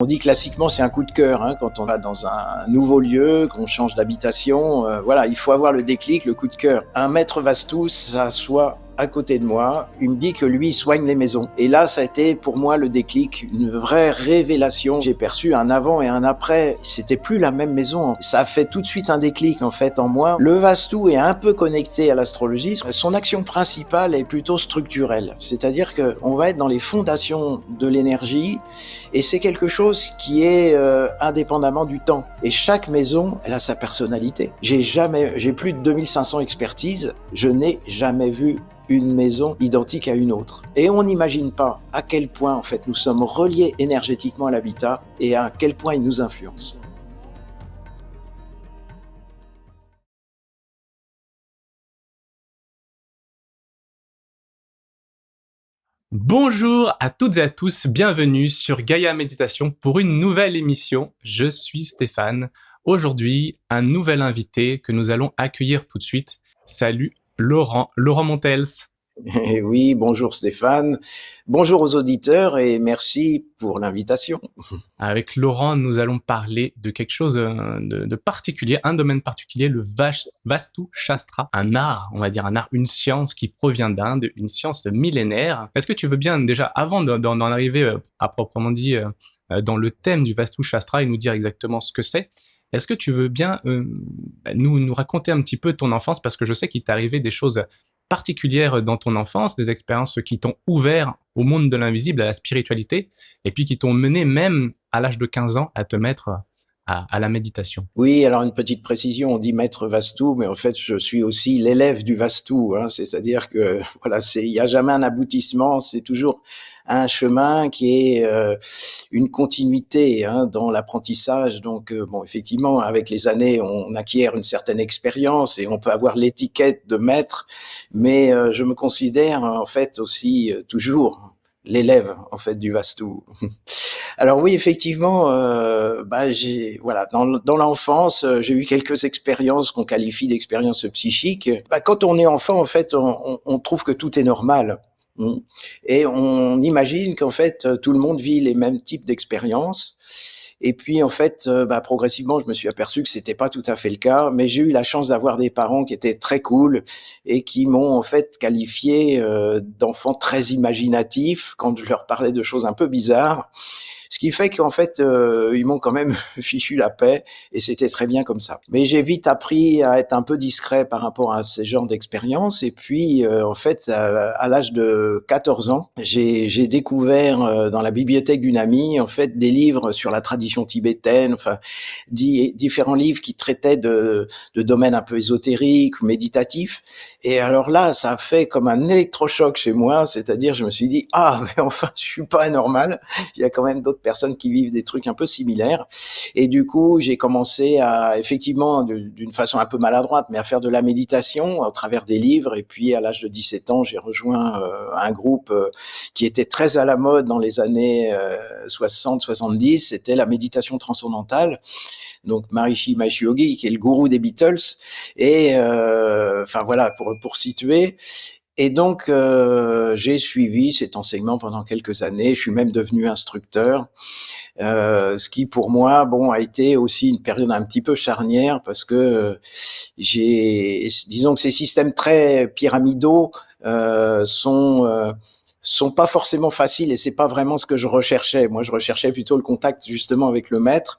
On dit classiquement c'est un coup de cœur, hein, quand on va dans un nouveau lieu, qu'on change d'habitation, voilà, il faut avoir le déclic, le coup de cœur. Un maître Vastou s'assoit à côté de moi, il me dit que lui il soigne les maisons. Et là, ça a été pour moi le déclic, une vraie révélation. J'ai perçu un avant et un après. C'était plus la même maison. Ça a fait tout de suite un déclic en fait en moi. Le Vastou est un peu connecté à l'astrologie. Son action principale est plutôt structurelle, c'est-à-dire que on va être dans les fondations de l'énergie et c'est quelque chose qui est indépendamment du temps. Et chaque maison, elle a sa personnalité. J'ai plus de 2500 expertises, je n'ai jamais vu une maison identique à une autre. Et on n'imagine pas à quel point en fait nous sommes reliés énergétiquement à l'habitat et à quel point il nous influence. Bonjour à toutes et à tous, bienvenue sur Gaïa Méditation pour une nouvelle émission. Je suis Stéphane. Aujourd'hui, un nouvel invité que nous allons accueillir tout de suite. Salut Laurent Montels. Et oui, bonjour Stéphane, bonjour aux auditeurs et merci pour l'invitation. Avec Laurent, nous allons parler de quelque chose de particulier, un domaine particulier, le Vastu Shastra, un art, on va dire un art, une science qui provient d'Inde, une science millénaire. Est-ce que tu veux bien déjà, avant d'en arriver à proprement dit dans le thème du Vastu Shastra et nous dire exactement ce que c'est, est-ce que tu veux bien nous raconter un petit peu ton enfance, parce que je sais qu'il t'est arrivé des choses particulières dans ton enfance, des expériences qui t'ont ouvert au monde de l'invisible, à la spiritualité, et puis qui t'ont mené même à l'âge de 15 ans à te mettre à la méditation. Oui, alors une petite précision, on dit maître Vastou, mais en fait je suis aussi l'élève du Vastou, hein, c'est-à-dire que voilà, il n'y a jamais un aboutissement, c'est toujours un chemin qui est une continuité hein, dans l'apprentissage. Donc bon, effectivement, avec les années, on acquiert une certaine expérience et on peut avoir l'étiquette de maître, mais je me considère en fait aussi toujours l'élève en fait du Vastou. Alors oui, effectivement, j'ai voilà dans l'enfance, j'ai eu quelques expériences qu'on qualifie d'expériences psychiques. Quand on est enfant, en fait, on trouve que tout est normal. Et on imagine qu'en fait tout le monde vit les mêmes types d'expériences. Et puis en fait, progressivement, je me suis aperçu que c'était pas tout à fait le cas. Mais j'ai eu la chance d'avoir des parents qui étaient très cool et qui m'ont en fait qualifié d'enfant très imaginatif quand je leur parlais de choses un peu bizarres. Ce qui fait qu'en fait, ils m'ont quand même fichu la paix et c'était très bien comme ça. Mais j'ai vite appris à être un peu discret par rapport à ce genre d'expérience et puis en fait, à l'âge de 14 ans, j'ai découvert dans la bibliothèque d'une amie en fait des livres sur la tradition tibétaine, enfin différents livres qui traitaient de domaines un peu ésotériques ou méditatifs. Et alors là, ça a fait comme un électrochoc chez moi, c'est-à-dire je me suis dit ah mais enfin je suis pas anormal, il y a quand même d'autres personnes qui vivent des trucs un peu similaires. Et du coup, j'ai commencé à, effectivement, d'une façon un peu maladroite, mais à faire de la méditation au travers des livres. Et puis, à l'âge de 17 ans, j'ai rejoint un groupe qui était très à la mode dans les années 60-70. C'était la méditation transcendantale. Donc Maharishi Mahesh Yogi, qui est le gourou des Beatles. Et enfin voilà, pour situer. Et donc, j'ai suivi cet enseignement pendant quelques années. Je suis même devenu instructeur, ce qui pour moi, bon, a été aussi une période un petit peu charnière parce que disons que ces systèmes très pyramidaux sont pas forcément faciles et c'est pas vraiment ce que je recherchais. Moi, je recherchais plutôt le contact justement avec le maître.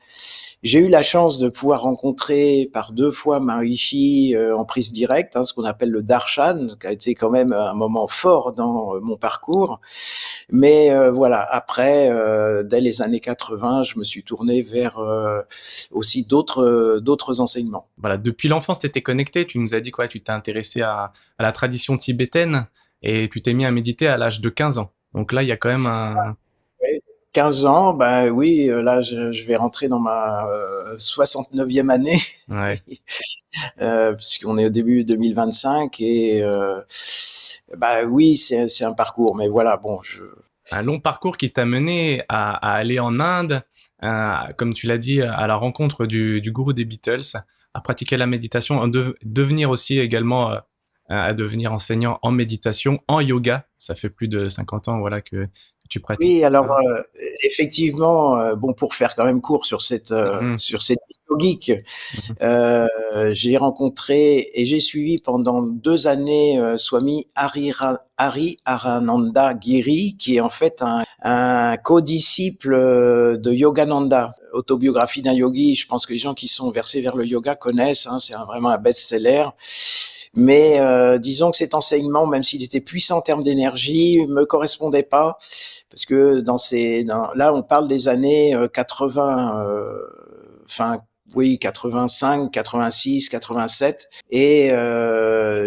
J'ai eu la chance de pouvoir rencontrer par 2 fois Maharishi en prise directe, hein, ce qu'on appelle le darshan, qui a été quand même un moment fort dans mon parcours. Mais voilà, après, dès les années 80, je me suis tourné vers aussi d'autres enseignements. Voilà, depuis l'enfance, tu étais connecté, tu nous as dit quoi, tu t'es intéressé à la tradition tibétaine et tu t'es mis à méditer à l'âge de 15 ans. Donc là, il y a quand même un... Oui, 15 ans, ben oui, là je vais rentrer dans ma 69e année, Ouais. puisqu'on est au début 2025 et bah oui, c'est un parcours, mais voilà, bon, Un long parcours qui t'a mené à aller en Inde, comme tu l'as dit, à la rencontre du gourou des Beatles, à pratiquer la méditation, devenir aussi également à devenir enseignant en méditation, en yoga. Ça fait plus de 50 ans voilà, que que tu pratiques Oui, tout alors ça? effectivement, bon, pour faire quand même court Mmh. sur cette vie yogique, Mmh. euh, j'ai rencontré et j'ai suivi pendant 2 années Swami Hari Arananda Giri, qui est en fait un co-disciple de Yogananda. Autobiographie d'un yogi, je pense que les gens qui sont versés vers le yoga connaissent, hein, c'est vraiment un best-seller. Mais disons que cet enseignement, même s'il était puissant en termes d'énergie, me correspondait pas, parce que là, on parle des années 80, enfin oui, 85, 86, 87. Et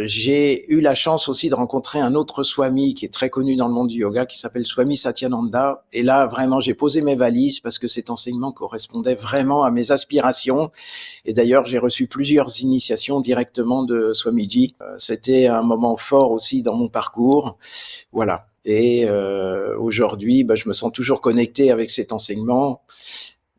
j'ai eu la chance aussi de rencontrer un autre Swami qui est très connu dans le monde du yoga, qui s'appelle Swami Satyananda. Et là, vraiment, j'ai posé mes valises parce que cet enseignement correspondait vraiment à mes aspirations. Et d'ailleurs, j'ai reçu plusieurs initiations directement de Swamiji. C'était un moment fort aussi dans mon parcours. Voilà. Et aujourd'hui, je me sens toujours connecté avec cet enseignement,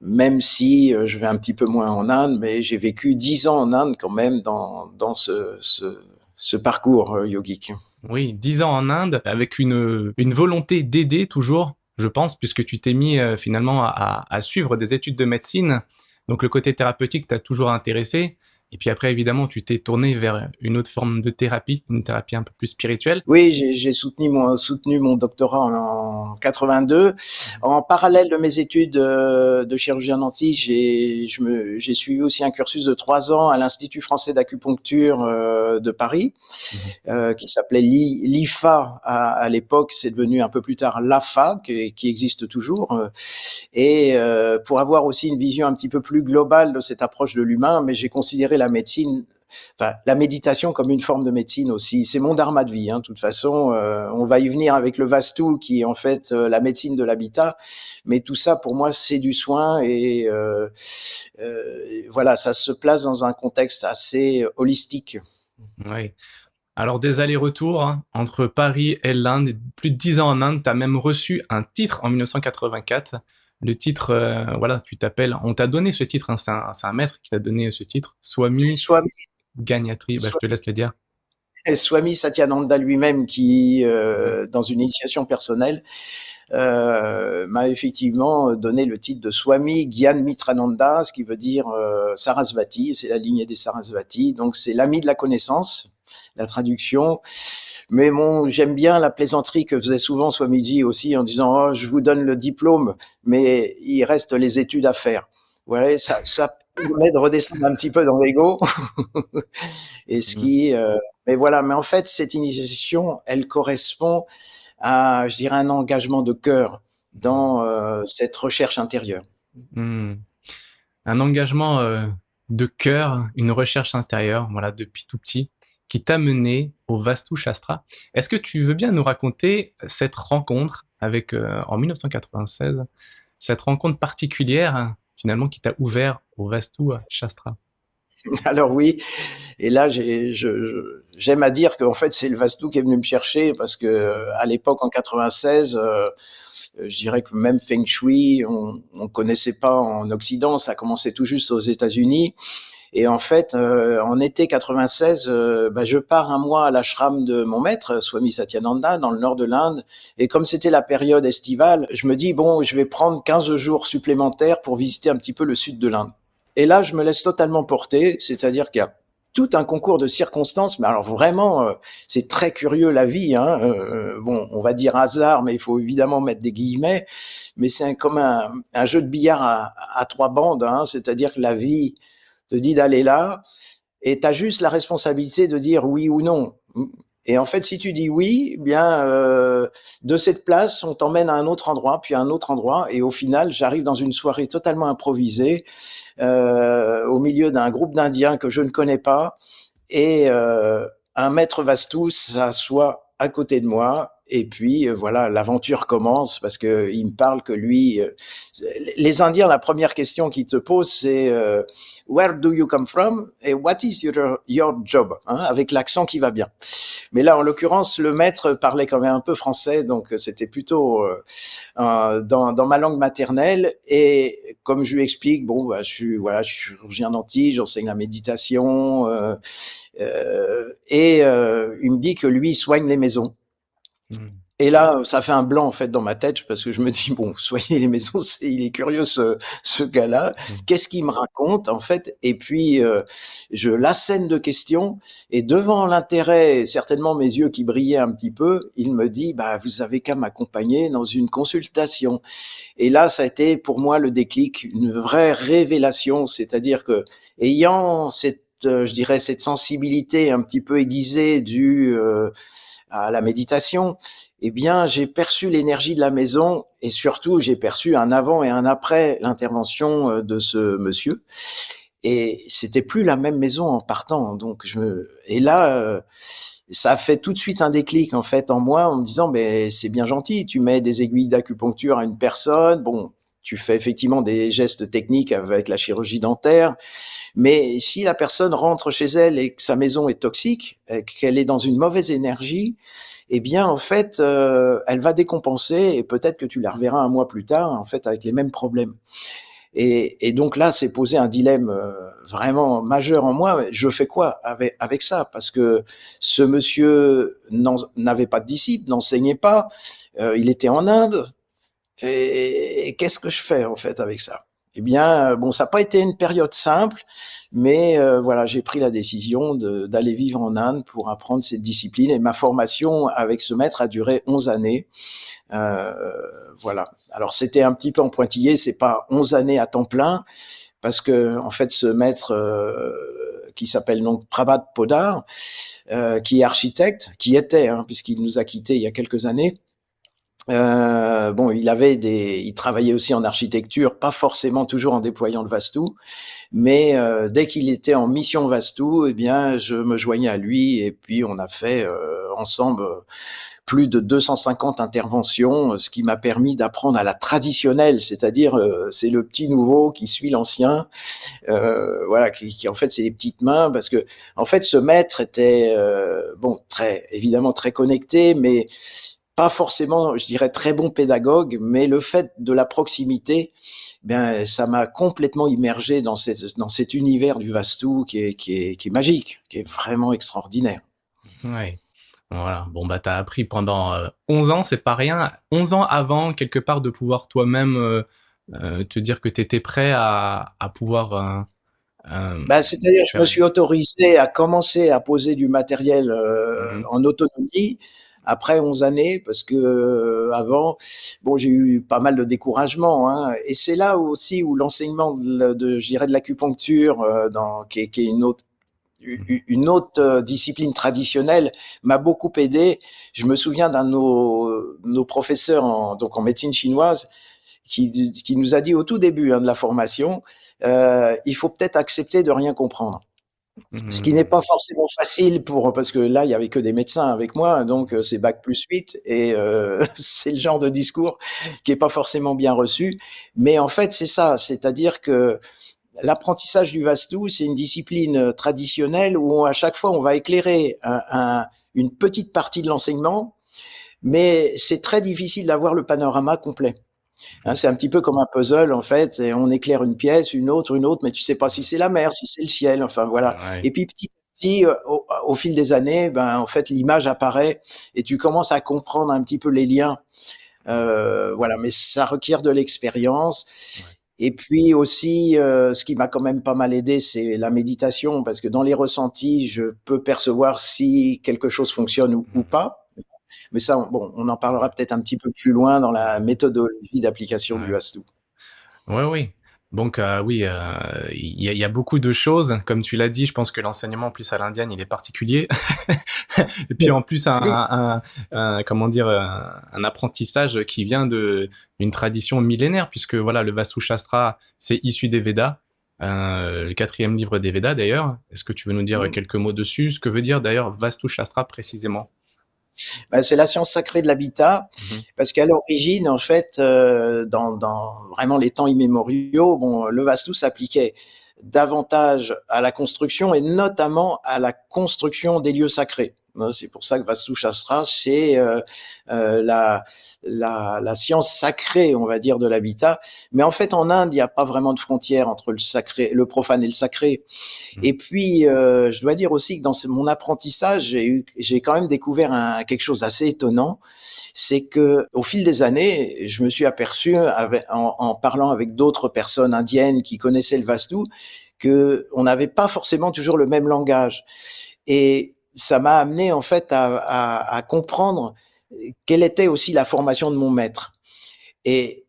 même si je vais un petit peu moins en Inde, mais j'ai vécu 10 ans en Inde quand même dans ce parcours yogique. Oui, 10 ans en Inde avec une volonté d'aider toujours, je pense, puisque tu t'es mis finalement à suivre des études de médecine. Donc le côté thérapeutique t'a toujours intéressé. Et puis après, évidemment, tu t'es tourné vers une autre forme de thérapie, une thérapie un peu plus spirituelle. Oui, j'ai soutenu mon doctorat en 82. En parallèle de mes études de chirurgien dentiste, j'ai suivi aussi un cursus de 3 ans à l'Institut français d'acupuncture de Paris, Mhm. qui s'appelait l'IFA à l'époque. C'est devenu un peu plus tard l'AFA, qui existe toujours. Et pour avoir aussi une vision un petit peu plus globale de cette approche de l'humain, mais j'ai considéré la méditation comme une forme de médecine aussi. C'est mon dharma de vie, hein, de toute façon. On va y venir avec le Vastu, qui est en fait la médecine de l'habitat. Mais tout ça, pour moi, c'est du soin. Et voilà, ça se place dans un contexte assez holistique. Oui. Alors des allers-retours hein, entre Paris et l'Inde, plus de 10 ans en Inde, tu as même reçu un titre en 1984. Le titre, voilà, tu t'appelles, on t'a donné ce titre, hein, c'est un maître qui t'a donné ce titre, Swami Swami, Gayatri, je te laisse le dire. Swami Satyananda lui-même, qui, Mhm. dans une initiation personnelle, m'a effectivement donné le titre de Swami Gyan Mitrananda, ce qui veut dire Sarasvati, c'est la lignée des Sarasvati, donc c'est l'ami de la connaissance, la traduction. Mais bon, j'aime bien la plaisanterie que faisait souvent Swamiji aussi en disant oh, je vous donne le diplôme, mais il reste les études à faire. Voilà, ça permet de redescendre un petit peu dans l'ego. Et ce Mhm. qui, mais voilà, mais en fait, cette initiation, elle correspond à, je dirais, un engagement de cœur dans cette recherche intérieure. Mhm. Un engagement de cœur, une recherche intérieure, voilà, depuis tout petit, qui t'a mené au Vastu Shastra. Est-ce que tu veux bien nous raconter cette rencontre avec, en 1996, cette rencontre particulière, finalement, qui t'a ouvert au Vastu Shastra? Alors oui, et là, j'aime à dire qu'en fait, c'est le Vastou qui est venu me chercher parce que à l'époque, en 96, je dirais que même Feng Shui, on connaissait pas en Occident, ça commençait tout juste aux États-Unis. Et en fait, en été 96, je pars un mois à l'ashram de mon maître, Swami Satyananda, dans le nord de l'Inde. Et comme c'était la période estivale, je me dis, bon, je vais prendre 15 jours supplémentaires pour visiter un petit peu le sud de l'Inde. Et là, je me laisse totalement porter, c'est-à-dire qu'il y a tout un concours de circonstances, mais alors vraiment, c'est très curieux la vie. Hein. Bon, on va dire hasard, mais il faut évidemment mettre des guillemets. Mais c'est comme un jeu de billard à 3 bandes, hein. C'est-à-dire que la vie te dit d'aller là, et tu as juste la responsabilité de dire oui ou non. Et en fait, si tu dis oui, eh bien, de cette place, on t'emmène à un autre endroit, puis à un autre endroit, et au final, j'arrive dans une soirée totalement improvisée, au milieu d'un groupe d'Indiens que je ne connais pas, et un maître Vastou s'assoit à côté de moi. Et puis voilà, l'aventure commence parce que il me parle que lui, les Indiens, la première question qu'ils te posent, c'est Where do you come from et What is your job, hein, avec l'accent qui va bien. Mais là, en l'occurrence, le maître parlait quand même un peu français, donc c'était plutôt dans ma langue maternelle. Et comme je lui explique, bon, je suis chirurgien dentiste, j'enseigne la méditation, et il me dit que lui, il soigne les maisons. Mhm. Et là, ça fait un blanc en fait dans ma tête parce que je me dis bon, soigner les maisons, il est curieux ce gars-là. Mmh. Qu'est-ce qu'il me raconte en fait? Et puis je l'assène de questions et devant l'intérêt, certainement mes yeux qui brillaient un petit peu, il me dit bah vous avez qu'à m'accompagner dans une consultation. Et là, ça a été pour moi le déclic, une vraie révélation, c'est-à-dire que ayant cette je dirais cette sensibilité un petit peu aiguisée due à la méditation, eh bien, j'ai perçu l'énergie de la maison et surtout, j'ai perçu un avant et un après l'intervention de ce monsieur. Et c'était plus la même maison en partant. Donc, et là, ça a fait tout de suite un déclic en fait en moi en me disant, mais c'est bien gentil, tu mets des aiguilles d'acupuncture à une personne, bon, tu fais effectivement des gestes techniques avec la chirurgie dentaire, mais si la personne rentre chez elle et que sa maison est toxique, qu'elle est dans une mauvaise énergie, eh bien, en fait, elle va décompenser et peut-être que tu la reverras un mois plus tard, en fait, avec les mêmes problèmes. Et donc là, c'est posé un dilemme vraiment majeur en moi. Je fais quoi avec ça? Parce que ce monsieur n'avait pas de disciples, n'enseignait pas, il était en Inde, et qu'est-ce que je fais en fait avec ça? Eh bien, bon, ça n'a pas été une période simple, mais voilà, j'ai pris la décision d'aller vivre en Inde pour apprendre cette discipline. Et ma formation avec ce maître a duré 11 années. Euh, voilà. Alors c'était un petit peu en pointillé, c'est pas 11 années à temps plein, parce que en fait, ce maître qui s'appelle donc Prabhat Podar, qui est architecte, qui était, hein, puisqu'il nous a quittés il y a quelques années. Bon, il travaillait aussi en architecture, pas forcément toujours en déployant le Vastu, mais dès qu'il était en mission Vastu, eh bien, je me joignais à lui et puis on a fait ensemble plus de 250 interventions, ce qui m'a permis d'apprendre à la traditionnelle, c'est-à-dire c'est le petit nouveau qui suit l'ancien, voilà, qui en fait c'est les petites mains, parce que en fait ce maître était bon très évidemment très connecté, mais pas forcément, je dirais, très bon pédagogue, mais le fait de la proximité, ben, ça m'a complètement immergé dans cet univers du Vastu qui est magique, qui est vraiment extraordinaire. Ouais. Voilà. Bon, bah, tu as appris pendant, 11 ans, c'est pas rien. 11 ans avant, quelque part, de pouvoir toi-même, te dire que tu étais prêt à pouvoir, Ben, c'est-à-dire, je me faire suis autorisé à commencer à poser du matériel mmh en autonomie après 11 années, parce que avant, bon, j'ai eu pas mal de découragement, hein, et c'est là aussi où l'enseignement je dirais, de l'acupuncture, qui est une autre discipline traditionnelle m'a beaucoup aidé. Je me souviens d'un de nos professeurs donc en médecine chinoise qui nous a dit au tout début de la formation, il faut peut-être accepter de rien comprendre. Ce qui n'est mmh. pas forcément facile parce que là, il y avait que des médecins avec moi, donc c'est bac plus 8 et c'est le genre de discours qui est pas forcément bien reçu. Mais en fait, c'est ça, c'est-à-dire que l'apprentissage du Vastu, c'est une discipline traditionnelle où à chaque fois on va éclairer une petite partie de l'enseignement, mais c'est très difficile d'avoir le panorama complet. Hein, c'est un petit peu comme un puzzle en fait, et on éclaire une pièce, une autre, mais tu sais pas si c'est la mer, si c'est le ciel, enfin voilà. Ouais. Et puis petit à petit, au fil des années, ben en fait l'image apparaît et tu commences à comprendre un petit peu les liens. Voilà, mais ça requiert de l'expérience. Ouais. Et puis aussi, ce qui m'a quand même pas mal aidé, c'est la méditation, parce que dans les ressentis, je peux percevoir si quelque chose fonctionne ou Mmh. pas. Mais ça, bon, on en parlera peut-être un petit peu plus loin dans la Ouais. méthodologie d'application du Ouais. Vastu. Ouais, oui. Donc, oui, il y a beaucoup de choses. Comme tu l'as dit, je pense que l'enseignement, en plus, à l'indienne, il est particulier. Et puis, en plus, comment dire, un apprentissage qui vient d'une tradition millénaire, puisque voilà, le Vastu Shastra, c'est issu des Védas, le quatrième livre des Védas, d'ailleurs. Est-ce que tu veux nous dire quelques mots dessus? Ce que veut dire, d'ailleurs, Vastu Shastra précisément? Ben, c'est la science sacrée de l'habitat, Mhm. parce qu'à l'origine, en fait, dans vraiment les temps immémoriaux, bon, le Vastu s'appliquait davantage à la construction et notamment à la construction des lieux sacrés. Hein, c'est pour ça que Vastu Shastra, c'est la, la science sacrée, on va dire, de l'habitat. Mais en fait, en Inde, il n'y a pas vraiment de frontière entre le sacré, le profane et le sacré. Mmh. Et puis, je dois dire aussi que dans mon apprentissage, j'ai quand même découvert quelque chose d'assez étonnant. C'est que, au fil des années, je me suis aperçu, en parlant avec d'autres personnes indiennes qui connaissaient le Vastu, que on n'avait pas forcément toujours le même langage. Et ça m'a amené en fait à comprendre quelle était aussi la formation de mon maître. Et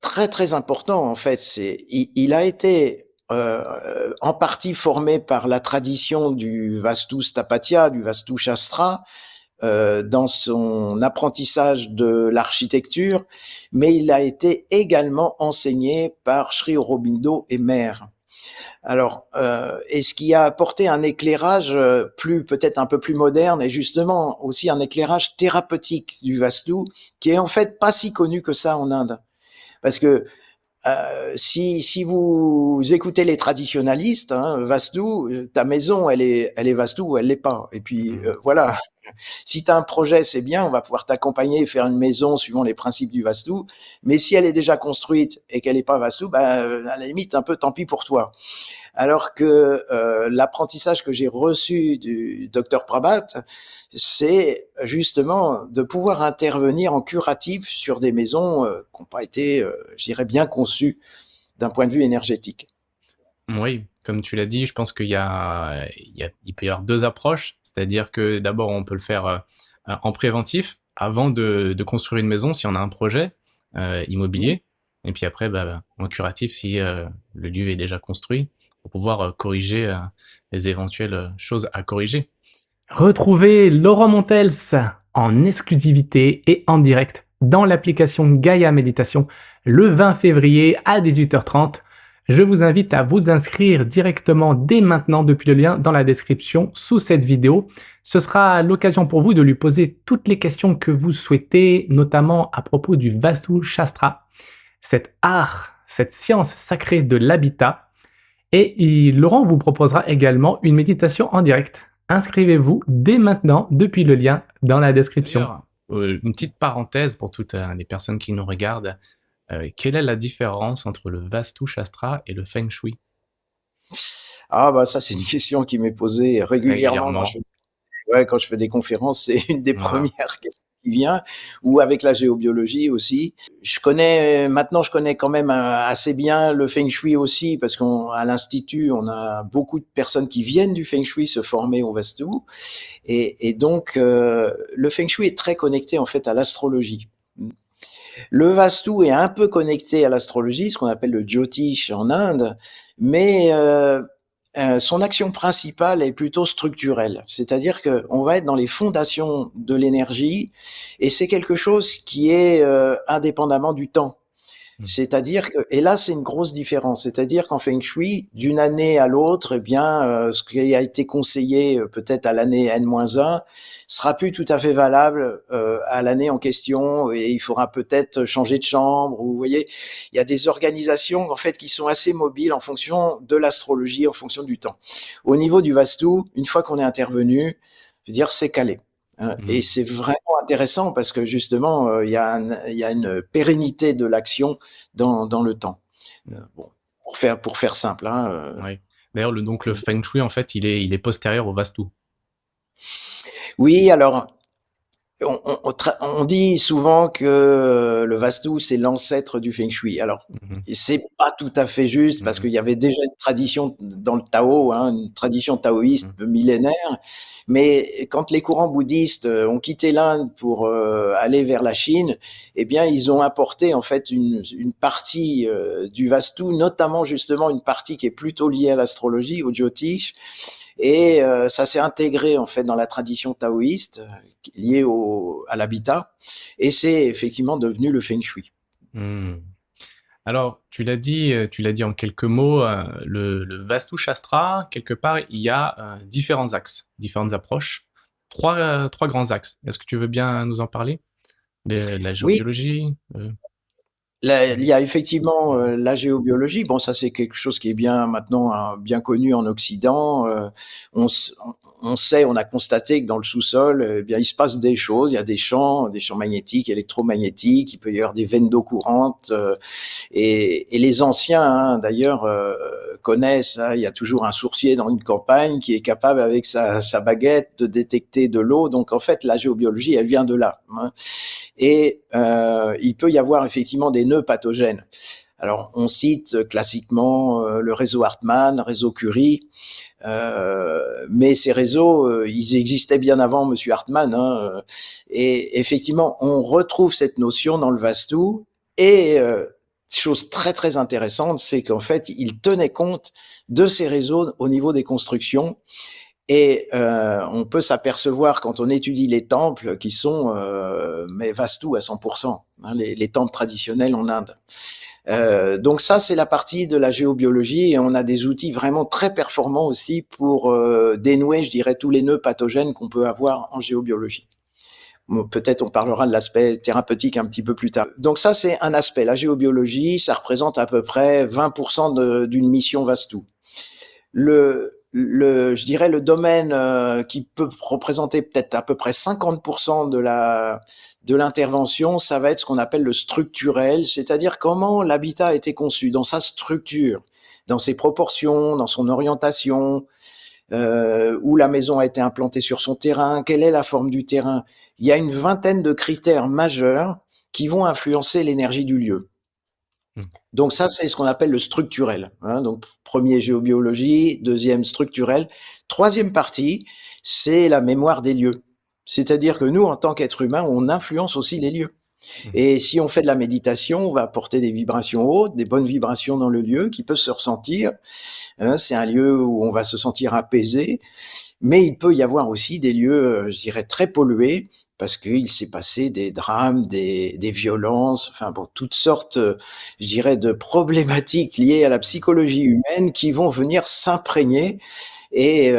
très très important en fait, il a été en partie formé par la tradition du Vastu Stapatya, du Vastu Shastra, dans son apprentissage de l'architecture, mais il a été également enseigné par Sri Aurobindo et Maire. Alors, et ce qui a apporté un éclairage plus peut-être un peu plus moderne et justement aussi un éclairage thérapeutique du Vastu, qui est en fait pas si connu que ça en Inde. Parce que si vous écoutez les traditionalistes, hein, Vastu, ta maison, elle est Vastu ou elle l'est pas. Et puis Mmh. voilà, si tu as un projet, c'est bien, on va pouvoir t'accompagner et faire une maison suivant les principes du Vastu. Mais si elle est déjà construite et qu'elle n'est pas Vastu, ben, à la limite, un peu tant pis pour toi. Alors que l'apprentissage que j'ai reçu du docteur Prabhat, c'est justement de pouvoir intervenir en curatif sur des maisons qui n'ont pas été, je dirais, bien conçues d'un point de vue énergétique. Oui, comme tu l'as dit, je pense il peut y avoir 2 approches. C'est-à-dire que d'abord, on peut le faire, en préventif, avant de construire une maison, si on a un projet, immobilier. Et puis après, en curatif, si, le lieu est déjà construit, pour pouvoir, corriger, les éventuelles, choses à corriger. Retrouvez Laurent Montels en exclusivité et en direct dans l'application Gaia Méditation le 20 février à 18h30. Je vous invite à vous inscrire directement dès maintenant depuis le lien dans la description sous cette vidéo. Ce sera l'occasion pour vous de lui poser toutes les questions que vous souhaitez, notamment à propos du Vastu Shastra, cet art, cette science sacrée de l'habitat. Et Laurent vous proposera également une méditation en direct. Inscrivez-vous dès maintenant depuis le lien dans la description. D'ailleurs, une petite parenthèse pour toutes les personnes qui nous regardent. Quelle est la différence entre le Vastu Shastra et le Feng Shui? Ah bah ça c'est une question qui m'est posée régulièrement Régulièrement. quand je fais des conférences, c'est une des Voilà. premières questions qui vient, ou avec la géobiologie aussi. Maintenant je connais quand même assez bien le Feng Shui aussi, parce qu'à l'Institut, on a beaucoup de personnes qui viennent du Feng Shui se former au Vastu. Et donc, le Feng Shui est très connecté en fait à l'astrologie. Le Vastu est un peu connecté à l'astrologie, ce qu'on appelle le Jyotish en Inde, mais son action principale est plutôt structurelle. C'est-à-dire qu'on va être dans les fondations de l'énergie et c'est quelque chose qui est indépendamment du temps. C'est-à-dire que, et là c'est une grosse différence, c'est-à-dire qu'en Feng Shui, d'une année à l'autre, eh bien, ce qui a été conseillé peut-être à l'année N-1 sera plus tout à fait valable à l'année en question, et il faudra peut-être changer de chambre. Ou, vous voyez, il y a des organisations en fait qui sont assez mobiles en fonction de l'astrologie, en fonction du temps. Au niveau du Vastu, une fois qu'on est intervenu, je veux dire, c'est calé. Et c'est vraiment intéressant parce que justement, il y a une pérennité de l'action dans le temps. Bon, pour faire simple, hein. Oui. D'ailleurs, donc le Feng Shui, en fait, il est postérieur au Vastu. Oui, alors on dit souvent que le Vastu, c'est l'ancêtre du Feng Shui. Alors, c'est pas tout à fait juste parce qu'il y avait déjà une tradition dans le Tao, hein, une tradition taoïste millénaire. Mais quand les courants bouddhistes ont quitté l'Inde pour aller vers la Chine, eh bien, ils ont apporté en fait une partie du Vastu, notamment justement une partie qui est plutôt liée à l'astrologie, au Jyotish. Et ça s'est intégré en fait dans la tradition taoïste liée à l'habitat, et c'est effectivement devenu le Feng Shui. Alors, tu l'as dit en quelques mots, le Vastu Shastra, quelque part, il y a différents axes, différentes approches, trois grands axes. Est-ce que tu veux bien nous en parler? La Oui, géobiologie? il y a effectivement la géobiologie. Bon, ça c'est quelque chose qui est bien maintenant bien connu en Occident. On, on a constaté que dans le sous-sol, eh bien, il se passe des choses. Il y a des champs magnétiques, électromagnétiques. Il peut y avoir des veines d'eau courantes. Et les anciens, hein, d'ailleurs, connaissent. Hein, il y a toujours un sourcier dans une campagne qui est capable, avec sa baguette, de détecter de l'eau. Donc, en fait, la géobiologie, elle vient de là. Hein. Et il peut y avoir effectivement des nœuds pathogènes. Alors, on cite classiquement le réseau Hartmann, réseau Curie, mais ces réseaux, ils existaient bien avant Monsieur Hartmann. Hein, et effectivement, on retrouve cette notion dans le Vastu. Et chose très très intéressante, c'est qu'en fait, il tenait compte de ces réseaux au niveau des constructions. Et on peut s'apercevoir quand on étudie les temples qui sont mais Vastu à 100%, hein, les temples traditionnels en Inde. Donc ça, c'est la partie de la géobiologie, et on a des outils vraiment très performants aussi pour dénouer, je dirais, tous les nœuds pathogènes qu'on peut avoir en géobiologie. Bon, peut-être on parlera de l'aspect thérapeutique un petit peu plus tard. Donc ça, c'est un aspect. La géobiologie, ça représente à peu près 20% d'une mission Vastu. Je dirais le domaine qui peut représenter peut-être à peu près 50% de l'intervention, ça va être ce qu'on appelle le structurel, c'est-à-dire comment l'habitat a été conçu dans sa structure, dans ses proportions, dans son orientation, où la maison a été implantée sur son terrain, quelle est la forme du terrain. Il y a une vingtaine de critères majeurs qui vont influencer l'énergie du lieu. Donc ça, c'est ce qu'on appelle le structurel. Hein. Donc premier, géobiologie, deuxième, structurel. Troisième partie, c'est la mémoire des lieux. C'est-à-dire que nous, en tant qu'êtres humains, on influence aussi les lieux. Et si on fait de la méditation, on va apporter des vibrations hautes, des bonnes vibrations dans le lieu qui peuvent se ressentir. Hein, c'est un lieu où on va se sentir apaisé. Mais il peut y avoir aussi des lieux, je dirais, très pollués, parce qu'il s'est passé des drames, des violences, enfin bon, toutes sortes, je dirais, de problématiques liées à la psychologie humaine qui vont venir s'imprégner et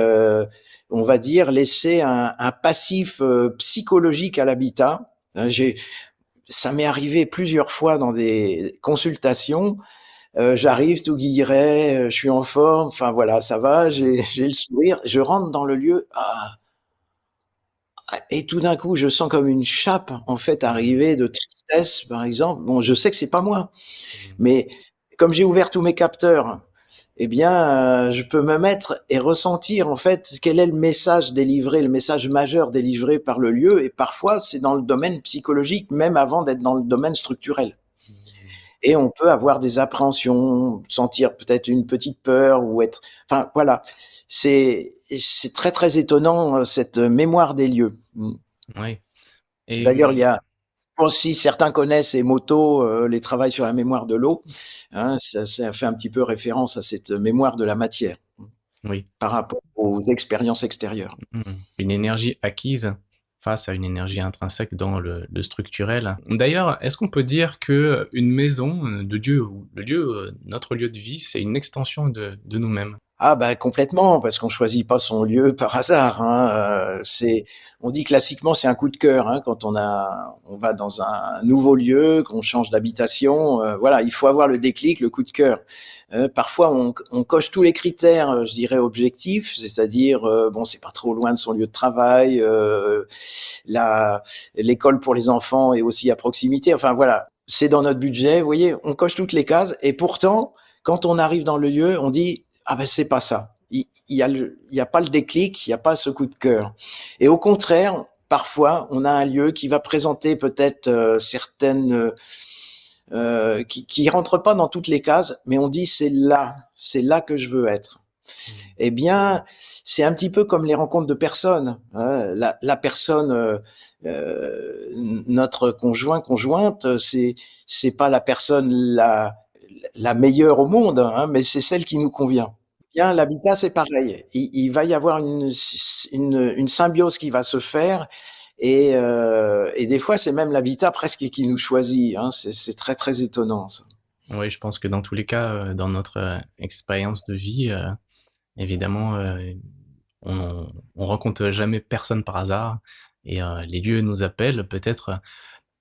on va dire laisser un passif psychologique à l'habitat. Hein, ça m'est arrivé plusieurs fois dans des consultations. J'arrive tout guilleret, je suis en forme, enfin voilà, ça va, j'ai le sourire. Je rentre dans le lieu, et tout d'un coup, je sens comme une chape en fait arriver de tristesse, par exemple. Bon, je sais que c'est pas moi, mais comme j'ai ouvert tous mes capteurs, eh bien, je peux me mettre et ressentir en fait quel est le message délivré, le message majeur délivré par le lieu. Et parfois, c'est dans le domaine psychologique, même avant d'être dans le domaine structurel. Et on peut avoir des appréhensions, sentir peut-être une petite peur ou être, enfin voilà, c'est très très étonnant cette mémoire des lieux. Oui. Et D'ailleurs, il y a aussi certains connaissent Emoto, les travails sur la mémoire de l'eau. Hein, ça fait un petit peu référence à cette mémoire de la matière oui. par rapport aux expériences extérieures. Une énergie acquise face à une énergie intrinsèque dans le structurel. D'ailleurs, est-ce qu'on peut dire que une maison de Dieu, ou le lieu, notre lieu de vie, c'est une extension de nous-mêmes? Ah bah complètement, parce qu'on choisit pas son lieu par hasard. Hein. On dit classiquement, c'est un coup de cœur. Hein, quand on va dans un nouveau lieu, qu'on change d'habitation, voilà, il faut avoir le déclic, le coup de cœur. Parfois, on coche tous les critères, je dirais objectifs, c'est-à-dire bon, c'est pas trop loin de son lieu de travail, l'école pour les enfants est aussi à proximité. Enfin voilà, c'est dans notre budget. Vous voyez, on coche toutes les cases, et pourtant, quand on arrive dans le lieu, on dit ah ben c'est pas ça. Il y a pas le déclic, il y a pas ce coup de cœur. Et au contraire, parfois, on a un lieu qui va présenter peut-être certaines qui rentrent pas dans toutes les cases, mais on dit c'est là que je veux être. Eh bien, c'est un petit peu comme les rencontres de personnes. Hein. La personne, notre conjointe, c'est pas la personne la meilleure au monde, hein, mais c'est celle qui nous convient. Bien, l'habitat, c'est pareil. Il va y avoir une symbiose qui va se faire, et des fois, c'est même l'habitat presque qui nous choisit. Hein. C'est très, très étonnant, ça. Oui, je pense que dans tous les cas, dans notre expérience de vie, évidemment, on rencontre jamais personne par hasard, et les lieux nous appellent peut-être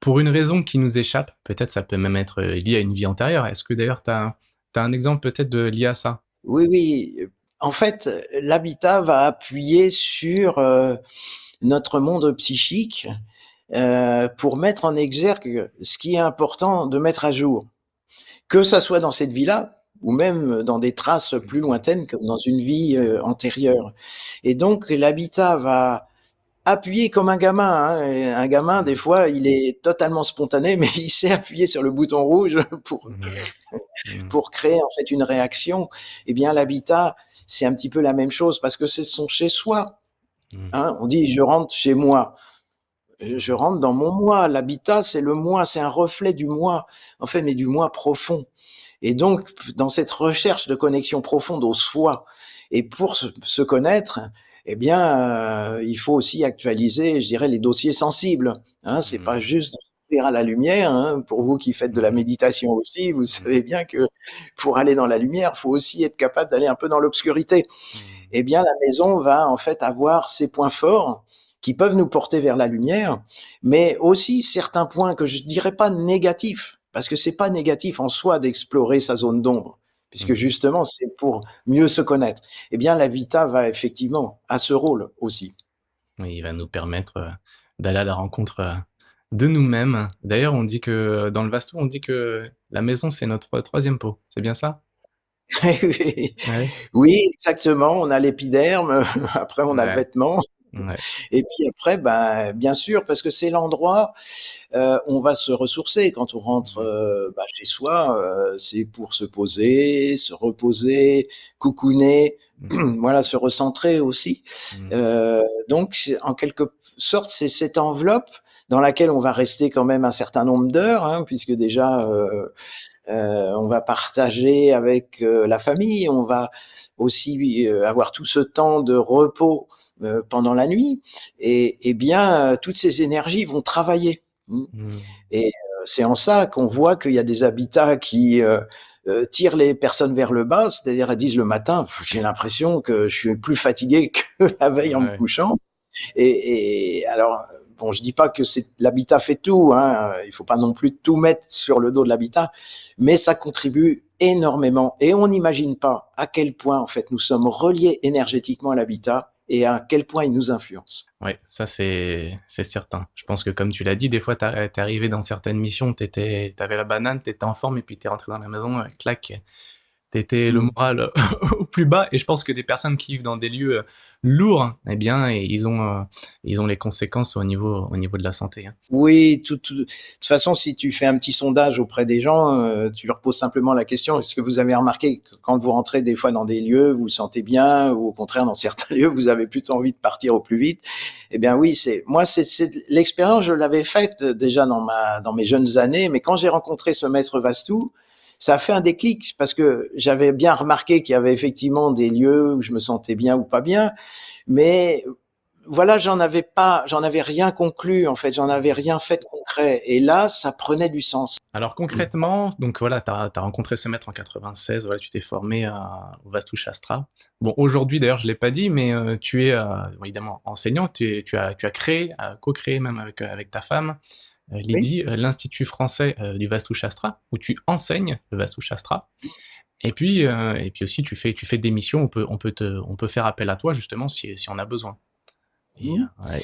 pour une raison qui nous échappe. Peut-être ça peut même être lié à une vie antérieure. Est-ce que d'ailleurs tu as un exemple peut-être lié à ça? Oui, oui. En fait, l'habitat va appuyer sur notre monde psychique pour mettre en exergue ce qui est important de mettre à jour. Que ça soit dans cette vie-là, ou même dans des traces plus lointaines comme dans une vie antérieure. Et donc l'habitat va appuyer comme un gamin. Hein. Et un gamin, des fois, il est totalement spontané, mais il sait appuyer sur le bouton rouge pour Mmh. Mmh. pour créer en fait une réaction. Eh bien, l'habitat, c'est un petit peu la même chose parce que c'est son chez soi. Mmh. Hein. On dit je rentre chez moi. Je Mmh. rentre dans mon moi. L'habitat, c'est le moi, c'est un reflet du moi, en fait, mais du moi profond. Et donc, dans cette recherche de connexion profonde au soi, et pour se connaître, eh bien, il faut aussi actualiser, je dirais, les dossiers sensibles. Hein, c'est pas Mmh. juste faire à la lumière. Hein. Pour vous qui faites de la Mmh. méditation aussi, vous Mmh. savez bien que pour aller dans la lumière, il faut aussi être capable d'aller un peu dans l'obscurité. Mmh. Eh bien, la maison va en fait avoir ses points forts qui peuvent nous porter vers la lumière, mais aussi certains points que je dirais pas négatifs, parce que c'est pas négatif en soi d'explorer sa zone d'ombre, puisque Mmh. justement c'est pour mieux se connaître. Eh bien, la vita va effectivement à ce rôle aussi. Oui, il va nous permettre, d'aller à la rencontre, de nous-mêmes. D'ailleurs, on dit que dans le Vastu, on dit que la maison, c'est notre troisième peau. C'est bien ça? Ouais? Oui, exactement. On a l'épiderme, après on a le Ouais, vêtement, ouais. et puis après, bah, bien sûr, parce que c'est l'endroit on va se ressourcer quand on rentre Mmh. bah, chez soi. C'est pour se poser, se reposer, cocooner, Mmh. voilà, se recentrer aussi. Mmh. Donc, en quelque sorte, c'est cette enveloppe dans laquelle on va rester quand même un certain nombre d'heures, hein, puisque déjà on va partager avec la famille, on va aussi avoir tout ce temps de repos pendant la nuit, et bien toutes ces énergies vont travailler. Mm. Mmh. Et c'est en ça qu'on voit qu'il y a des habitats qui tirent les personnes vers le bas, c'est-à-dire elles disent le matin, j'ai l'impression que je suis plus fatigué que la veille en me Ouais. couchant. Et alors, bon, je dis pas que c'est l'habitat fait tout, hein, il faut pas non plus tout mettre sur le dos de l'habitat, mais ça contribue énormément. Et on n'imagine pas à quel point, en fait, nous sommes reliés énergétiquement à l'habitat et à quel point il nous influence. Ouais, ça c'est certain. Je pense que comme tu l'as dit, des fois, tu arrivé dans certaines missions, t'avais la banane, t'étais en forme et puis t'es rentré dans la maison, clac, t'étais le Mm. moral au plus bas. Et je pense que des personnes qui vivent dans des lieux lourds, eh bien, et ils ont les conséquences au niveau de la santé, hein. Oui, de toute façon, si tu fais un petit sondage auprès des gens, tu leur poses simplement la question, est-ce que vous avez remarqué que quand vous rentrez des fois dans des lieux, vous vous sentez bien, ou au contraire, dans certains lieux, vous avez plutôt envie de partir au plus vite? Eh bien oui, c'est l'expérience, je l'avais faite déjà dans mes jeunes années, mais quand j'ai rencontré ce maître Vastou, ça a fait un déclic, parce que j'avais bien remarqué qu'il y avait effectivement des lieux où je me sentais bien ou pas bien, mais voilà, j'en avais rien conclu en fait, j'en avais Mmh. rien fait de concret. Et là, ça prenait du sens. Alors concrètement, donc voilà, tu as rencontré ce maître en 96, voilà, tu t'es formé au Vastu Shastra. Bon, aujourd'hui d'ailleurs, je l'ai pas dit, mais tu es bon, évidemment enseignant, tu as créé, co-créé même avec ta femme, Oui, Lydie, l'Institut français du Vastu Shastra, où tu enseignes le Vastu Shastra. Et puis aussi, tu fais des missions, on peut faire appel à toi justement si on a besoin. Et, mmh. ouais.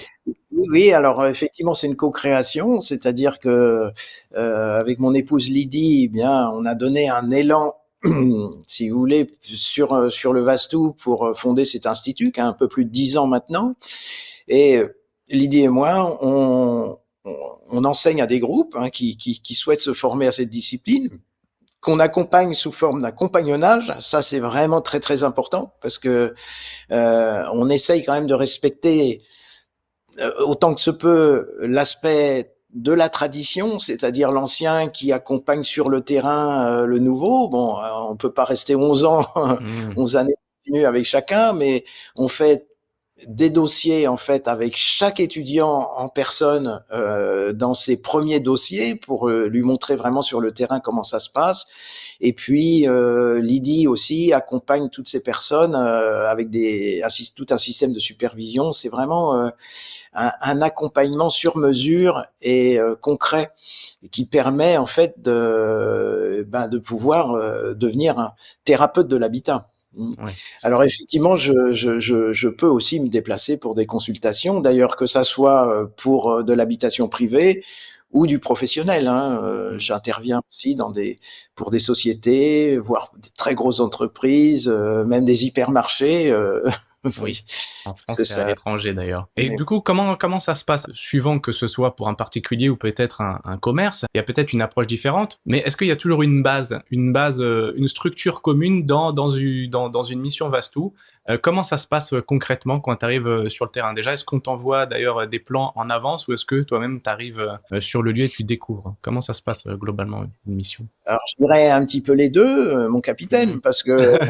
Oui, oui, alors effectivement, c'est une co-création, c'est-à-dire que avec mon épouse Lydie, eh bien, on a donné un élan, si vous voulez, sur le Vastou pour fonder cet institut qui a un peu plus de 10 ans maintenant. Et Lydie et moi, on enseigne à des groupes hein, qui souhaitent se former à cette discipline, qu'on accompagne sous forme d'un compagnonnage. Ça, c'est vraiment très très important parce que on essaye quand même de respecter autant que se peut l'aspect de la tradition, c'est-à-dire l'ancien qui accompagne sur le terrain le nouveau. Bon, on peut pas rester 11 ans, Mmh. 11 années continues avec chacun, mais on fait des dossiers en fait avec chaque étudiant en personne dans ses premiers dossiers pour lui montrer vraiment sur le terrain comment ça se passe. Et puis Lydie aussi accompagne toutes ces personnes avec tout un système de supervision. C'est vraiment un accompagnement sur mesure et concret qui permet en fait de pouvoir devenir un thérapeute de l'habitat. Mmh. Ouais. Alors effectivement, je peux aussi me déplacer pour des consultations, d'ailleurs que ça soit, pour, de l'habitation privée ou du professionnel, hein, Mmh. j'interviens aussi pour des sociétés, voire des très grosses entreprises, même des hypermarchés, Oui, oui, en c'est France et à ça. l'étranger d'ailleurs. Et du coup, comment ça se passe? Suivant que ce soit pour un particulier ou peut-être un commerce, il y a peut-être une approche différente, mais est-ce qu'il y a toujours une structure commune dans une mission Vastou? Comment ça se passe concrètement quand tu arrives sur le terrain? Déjà, est-ce qu'on t'envoie d'ailleurs des plans en avance ou est-ce que toi-même tu arrives sur le lieu et tu découvres? Comment ça se passe globalement une mission? Alors je dirais un petit peu les 2, mon Mhm. capitaine, parce que,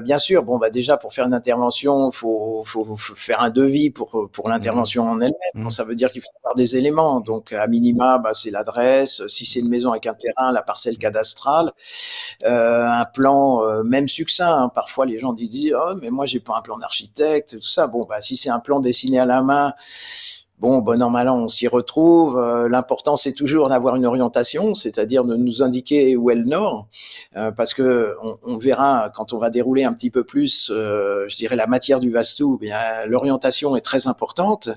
bien sûr, bon, bah, déjà pour faire une intervention, faut faire un devis pour Mhm. l'intervention en elle-même. Donc Mhm. ça veut dire qu'il faut avoir des éléments. Donc à minima, bah, c'est l'adresse, si c'est une maison avec un terrain, la parcelle cadastrale, un plan, même succinct, hein. Parfois les gens disent: «Oh mais moi j'ai pas un plan d'architecte», tout ça. Bon, bah, si c'est un plan dessiné à la main, bon, bon an, mal an, on s'y retrouve. L'important, c'est toujours d'avoir une orientation, c'est-à-dire de nous indiquer où est le nord, parce que on verra quand on va dérouler un petit peu plus, je dirais la matière du Vastou. Bien, l'orientation est très importante.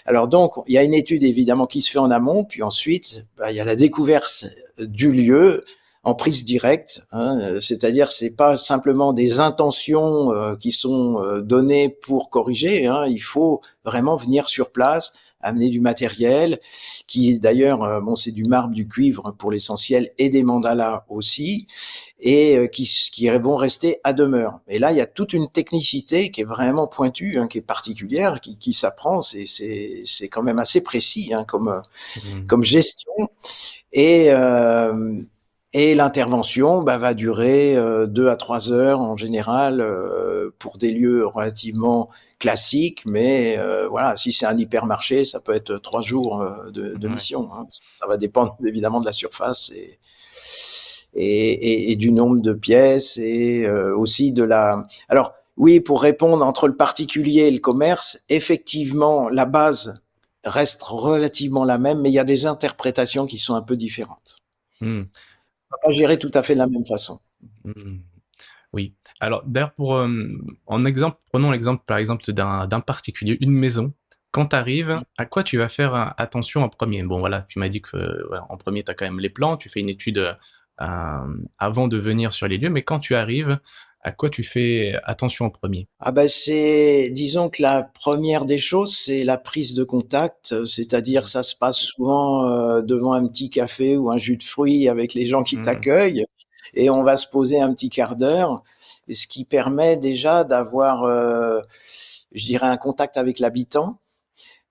Alors donc, il y a une étude évidemment qui se fait en amont, puis ensuite, bah, il y a la découverte du lieu en prise directe, hein, c'est-à-dire c'est pas simplement des intentions qui sont données pour corriger, hein, il faut vraiment venir sur place, amener du matériel, qui d'ailleurs, bon, c'est du marbre, du cuivre pour l'essentiel, et des mandalas aussi, et qui vont rester à demeure. Et là, il y a toute une technicité qui est vraiment pointue, hein, qui est particulière, qui s'apprend. C'est quand même assez précis, hein, Mhm. comme gestion. Et, euh, et l'intervention bah, va durer 2 à 3 heures en général pour des lieux relativement classiques, mais voilà, si c'est un hypermarché, ça peut être 3 jours de Ouais. mission, hein. Ça va dépendre évidemment de la surface et du nombre de pièces et aussi de la. Alors oui, pour répondre entre le particulier et le commerce, effectivement, la base reste relativement la même, mais il y a des interprétations qui sont un peu différentes. Mhm. On va pas gérer tout à fait de la même façon. Mhm. Oui. Alors d'ailleurs prenons l'exemple par exemple d'un particulier, une maison. Quand tu arrives, à quoi tu vas faire attention en premier? Bon voilà, tu m'as dit que voilà, en premier tu as quand même les plans, tu fais une étude avant de venir sur les lieux, mais quand tu arrives, à quoi tu fais attention en premier? Ah ben disons que la première des choses, c'est la prise de contact, c'est-à-dire Mhm. ça se passe souvent devant un petit café ou un jus de fruits avec les gens qui Mhm. t'accueillent, et on va se poser un petit quart d'heure, et ce qui permet déjà d'avoir, je dirais, un contact avec l'habitant,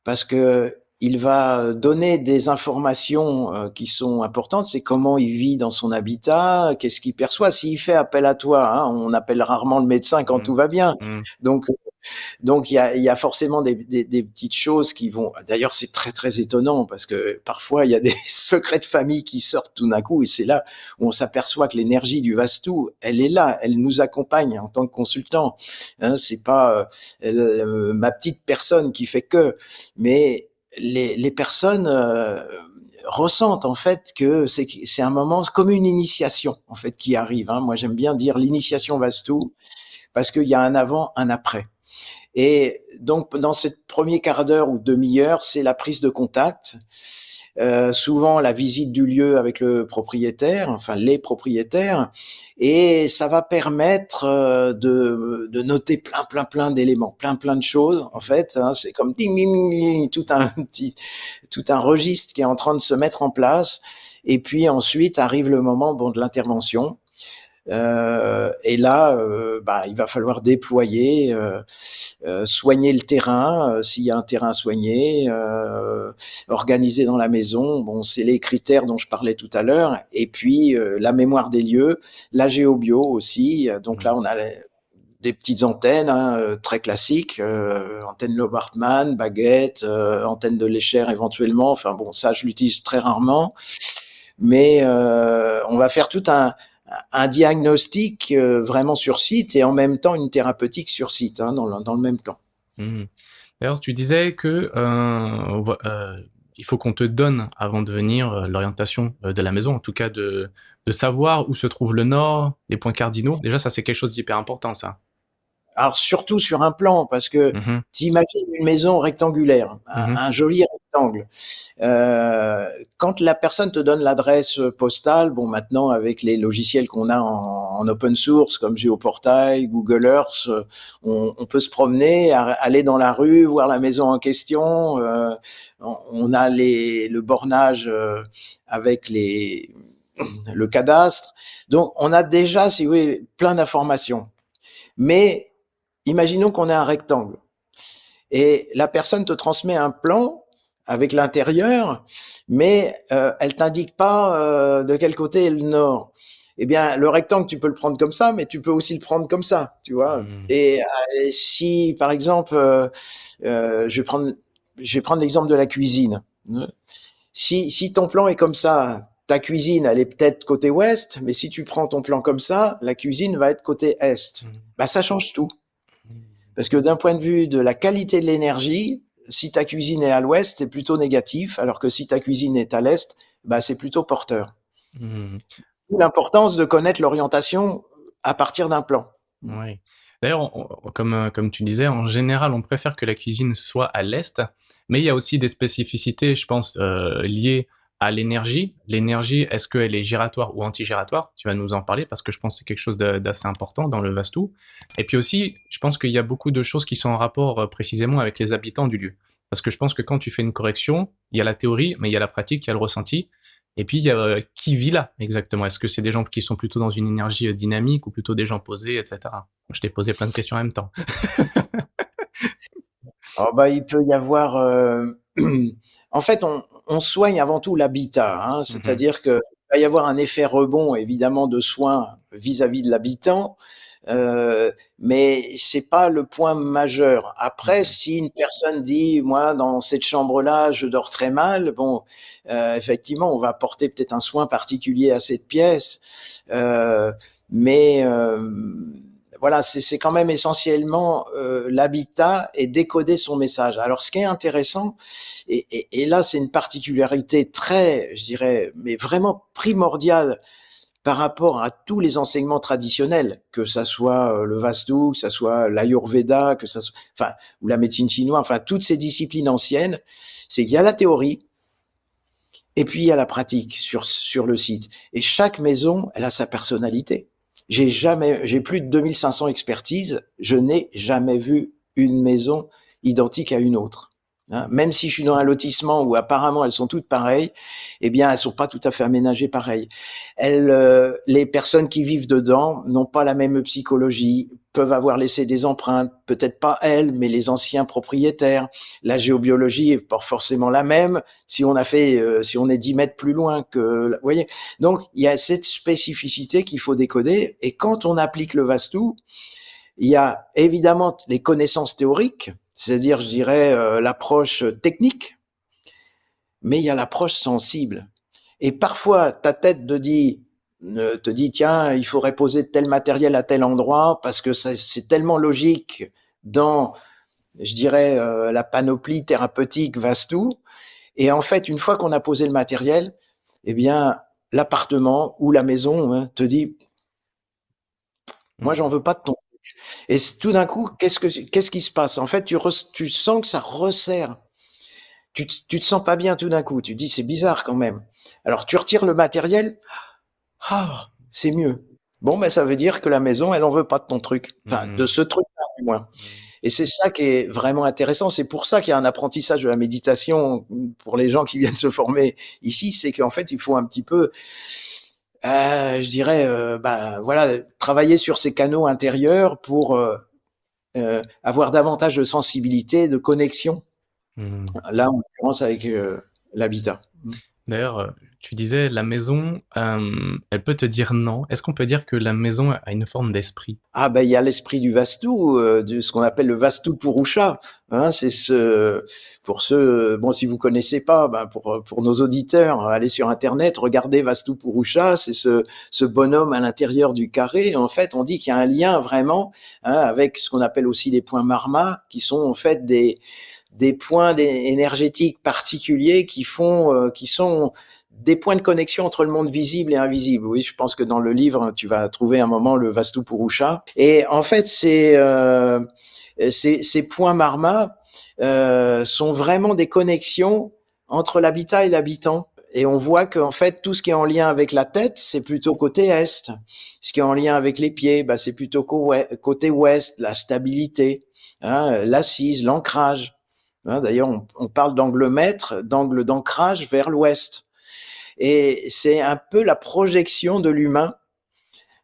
parce que il va donner des informations qui sont importantes. C'est comment il vit dans son habitat, qu'est-ce qu'il perçoit. S'il fait appel à toi, hein, on appelle rarement le médecin quand Mhm. tout va bien. Mhm. Donc, il y a forcément des petites choses qui vont. D'ailleurs, c'est très très étonnant parce que parfois il y a des secrets de famille qui sortent tout d'un coup, et c'est là où on s'aperçoit que l'énergie du Vastu, elle est là, elle nous accompagne en tant que consultant. Hein, c'est pas ma petite personne qui fait que, mais les personnes ressentent en fait que c'est un moment comme une initiation en fait qui arrive. Hein. Moi, j'aime bien dire l'initiation Vastu parce qu'il y a un avant, un après. Et donc, dans cette premier quart d'heure ou demi-heure, c'est la prise de contact, souvent la visite du lieu avec le propriétaire, enfin les propriétaires, et ça va permettre de noter plein d'éléments, plein de choses. En Mhm. fait, hein, c'est comme ding, ding, ding, ding, tout un registre qui est en train de se mettre en place. Et puis ensuite arrive le moment bon de l'intervention, et là, bah, il va falloir déployer, soigner le terrain, s'il y a un terrain à soigner, organiser dans la maison. Bon, c'est les critères dont je parlais tout à l'heure. Et puis la mémoire des lieux, la géobio aussi. Donc là, Mhm. on a des petites antennes hein, très classiques, antenne Lobartman, baguette, antenne de l'échelle éventuellement. Enfin bon, ça, je l'utilise très rarement, mais on va faire tout un diagnostic vraiment sur site et en même temps une thérapeutique sur site, hein, dans le même temps. Mhm. D'ailleurs, tu disais que il faut qu'on te donne avant de venir l'orientation de la maison, en tout cas de savoir où se trouve le nord, les points cardinaux. Déjà, ça c'est quelque chose d'hyper important, ça. Alors surtout sur un plan, parce que Mhm, t'imagines une maison rectangulaire, mhm, un joli rectangle. Quand la personne te donne l'adresse postale, bon maintenant avec les logiciels qu'on a en open source comme Géoportail, Google Earth, on peut se promener, aller dans la rue, voir la maison en question. On a le bornage avec le cadastre. Donc on a déjà, si vous voulez, plein d'informations. Mais imaginons qu'on ait un rectangle et la personne te transmet un plan avec l'intérieur, mais elle t'indique pas de quel côté est le nord. Eh bien, le rectangle, tu peux le prendre comme ça, mais tu peux aussi le prendre comme ça, tu vois. mhm, Et si, par exemple, je vais prendre l'exemple de la cuisine. Si ton plan est comme ça, ta cuisine, elle est peut-être côté ouest, mais si tu prends ton plan comme ça, la cuisine va être côté est. mhm, Bah, ça change tout. mhm. Parce que d'un point de vue de la qualité de l'énergie, si ta cuisine est à l'ouest, c'est plutôt négatif, alors que si ta cuisine est à l'est, bah, c'est plutôt porteur. Mhm. D'où l'importance de connaître l'orientation à partir d'un plan. Ouais. D'ailleurs, comme tu disais, en général, on préfère que la cuisine soit à l'est, mais il y a aussi des spécificités, je pense, liées à l'énergie. L'énergie, est-ce qu'elle est giratoire ou anti-giratoire? Tu vas nous en parler parce que je pense que c'est quelque chose d'assez important dans le Vastu. Et puis aussi, je pense qu'il y a beaucoup de choses qui sont en rapport précisément avec les habitants du lieu. Parce que je pense que quand tu fais une correction, il y a la théorie, mais il y a la pratique, il y a le ressenti. Et puis, il y a qui vit là exactement. Est-ce que c'est des gens qui sont plutôt dans une énergie dynamique ou plutôt des gens posés, etc. Je t'ai posé plein de questions en même temps. Alors, bah, il peut y avoir. En fait, on soigne avant tout l'habitat, hein, Mhm, c'est-à-dire que il va y avoir un effet rebond, évidemment, de soins vis-à-vis de l'habitant, mais c'est pas le point majeur. Après, mhm, si une personne dit, moi, dans cette chambre-là, je dors très mal, bon, effectivement, on va apporter peut-être un soin particulier à cette pièce, mais voilà, c'est quand même essentiellement l'habitat et décoder son message. Alors, ce qui est intéressant, et là, c'est une particularité très, je dirais, mais vraiment primordiale par rapport à tous les enseignements traditionnels, que ça soit le Vastu, que ça soit l'Ayurveda, que ça soit, enfin, ou la médecine chinoise, enfin, toutes ces disciplines anciennes, c'est qu'il y a la théorie et puis il y a la pratique sur le site. Et chaque maison, elle a sa personnalité. J'ai plus de 2500 expertises, je n'ai jamais vu une maison identique à une autre. Hein, même si je suis dans un lotissement où apparemment elles sont toutes pareilles, eh bien elles sont pas tout à fait aménagées pareilles. Les personnes qui vivent dedans n'ont pas la même psychologie, peuvent avoir laissé des empreintes, peut-être pas elles, mais les anciens propriétaires. La géobiologie est pas forcément la même si si on est 10 mètres plus loin que, vous voyez. Donc il y a cette spécificité qu'il faut décoder. Et quand on applique le Vastu, il y a évidemment les connaissances théoriques, c'est-à-dire, je dirais, l'approche technique, mais il y a l'approche sensible. Et parfois, ta tête te dit, tiens, il faudrait poser tel matériel à tel endroit parce que c'est tellement logique dans, je dirais, la panoplie thérapeutique Vastu. Et en fait, une fois qu'on a posé le matériel, eh bien, l'appartement ou la maison te dit, moi, j'en mhm, veux pas de ton. Et tout d'un coup, qu'est-ce qui se passe? En fait, tu sens que ça resserre. Tu te sens pas bien tout d'un coup. Tu te dis, c'est bizarre quand même. Alors, tu retires le matériel. Ah, c'est mieux. Bon, ben, ça veut dire que la maison, elle en veut pas de ton truc. Enfin, de mhm, ce truc-là, du moins. mhm, Et c'est ça qui est vraiment intéressant. C'est pour ça qu'il y a un apprentissage de la méditation pour les gens qui viennent se former ici. C'est qu'en fait, il faut un petit peu, je dirais, bah, voilà, travailler sur ces canaux intérieurs pour avoir davantage de sensibilité, de connexion. mhm. Là, en l'occurrence, avec l'habitat. D'ailleurs, tu disais la maison, elle peut te dire non. Est-ce qu'on peut dire que la maison a une forme d'esprit? Ah ben il y a l'esprit du Vastu, de ce qu'on appelle le Vastu Purusha. Hein, c'est ce pour ceux bon si vous connaissez pas, ben pour nos auditeurs, allez sur internet, regardez Vastu Purusha, c'est ce bonhomme à l'intérieur du carré. En fait, on dit qu'il y a un lien vraiment hein, avec ce qu'on appelle aussi les points Marma, qui sont en fait des points énergétiques particuliers qui sont des points de connexion entre le monde visible et invisible. Oui, je pense que dans le livre, tu vas trouver un moment le Vastu Purusha. Et en fait, ces points Marma sont vraiment des connexions entre l'habitat et l'habitant. Et on voit qu'en fait, tout ce qui est en lien avec la tête, c'est plutôt côté est. Ce qui est en lien avec les pieds, bah, c'est plutôt côté ouest, la stabilité, hein, l'assise, l'ancrage. Hein, d'ailleurs, on parle d'angle-mètre, d'angle d'ancrage vers l'ouest. Et c'est un peu la projection de l'humain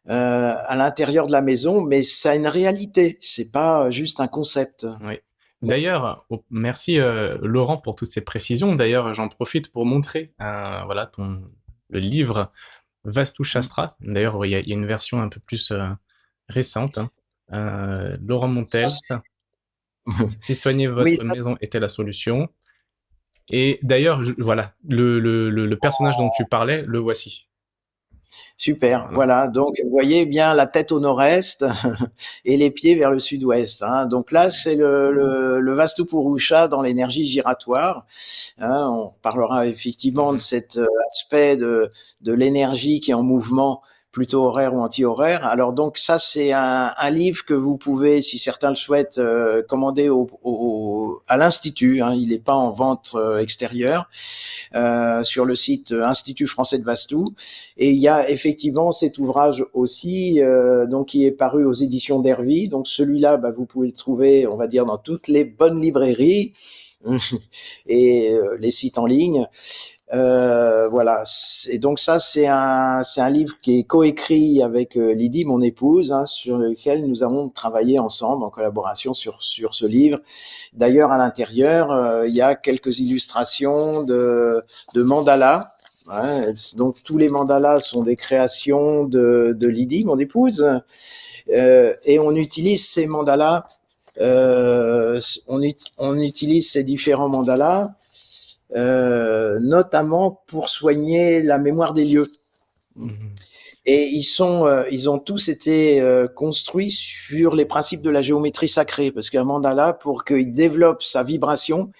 à l'intérieur de la maison, mais ça a une réalité. C'est pas juste un concept. Oui. D'ailleurs, merci Laurent pour toutes ces précisions. D'ailleurs, j'en profite pour montrer voilà, le livre Vastu Shastra. D'ailleurs, il y a une version un peu plus récente. Hein. Laurent Montels, si soigner Oui, votre ça, maison était la solution. Et d'ailleurs, voilà, le personnage dont tu parlais, le voici. super. Voilà. Voilà. Donc, vous voyez bien la tête au nord-est et les pieds vers le sud-ouest. Hein. Donc là, c'est le Vastu Purusha dans l'énergie giratoire. Hein. On parlera effectivement de cet aspect de l'énergie qui est en mouvement plutôt horaire ou anti-horaire. Alors donc ça c'est un livre que vous pouvez, si certains le souhaitent, commander à l'institut. Hein. Il n'est pas en vente extérieure sur le site Institut français de Vastu. Et il y a effectivement cet ouvrage aussi, donc qui est paru aux éditions d'Hervy. Donc celui-là, bah, vous pouvez le trouver, on va dire, dans toutes les bonnes librairies et les sites en ligne. Voilà. Et donc ça, c'est un livre qui est coécrit avec Lydie, mon épouse, hein, sur lequel nous avons travaillé ensemble en collaboration sur ce livre. D'ailleurs, à l'intérieur, il y a quelques illustrations de mandalas. Ouais, donc tous les mandalas sont des créations de Lydie, mon épouse, et on utilise ces mandalas, on utilise ces différents mandalas, notamment pour soigner la mémoire des lieux. Et ils ont tous été construits sur les principes de la géométrie sacrée, parce qu'un mandala, pour qu'il développe sa vibration,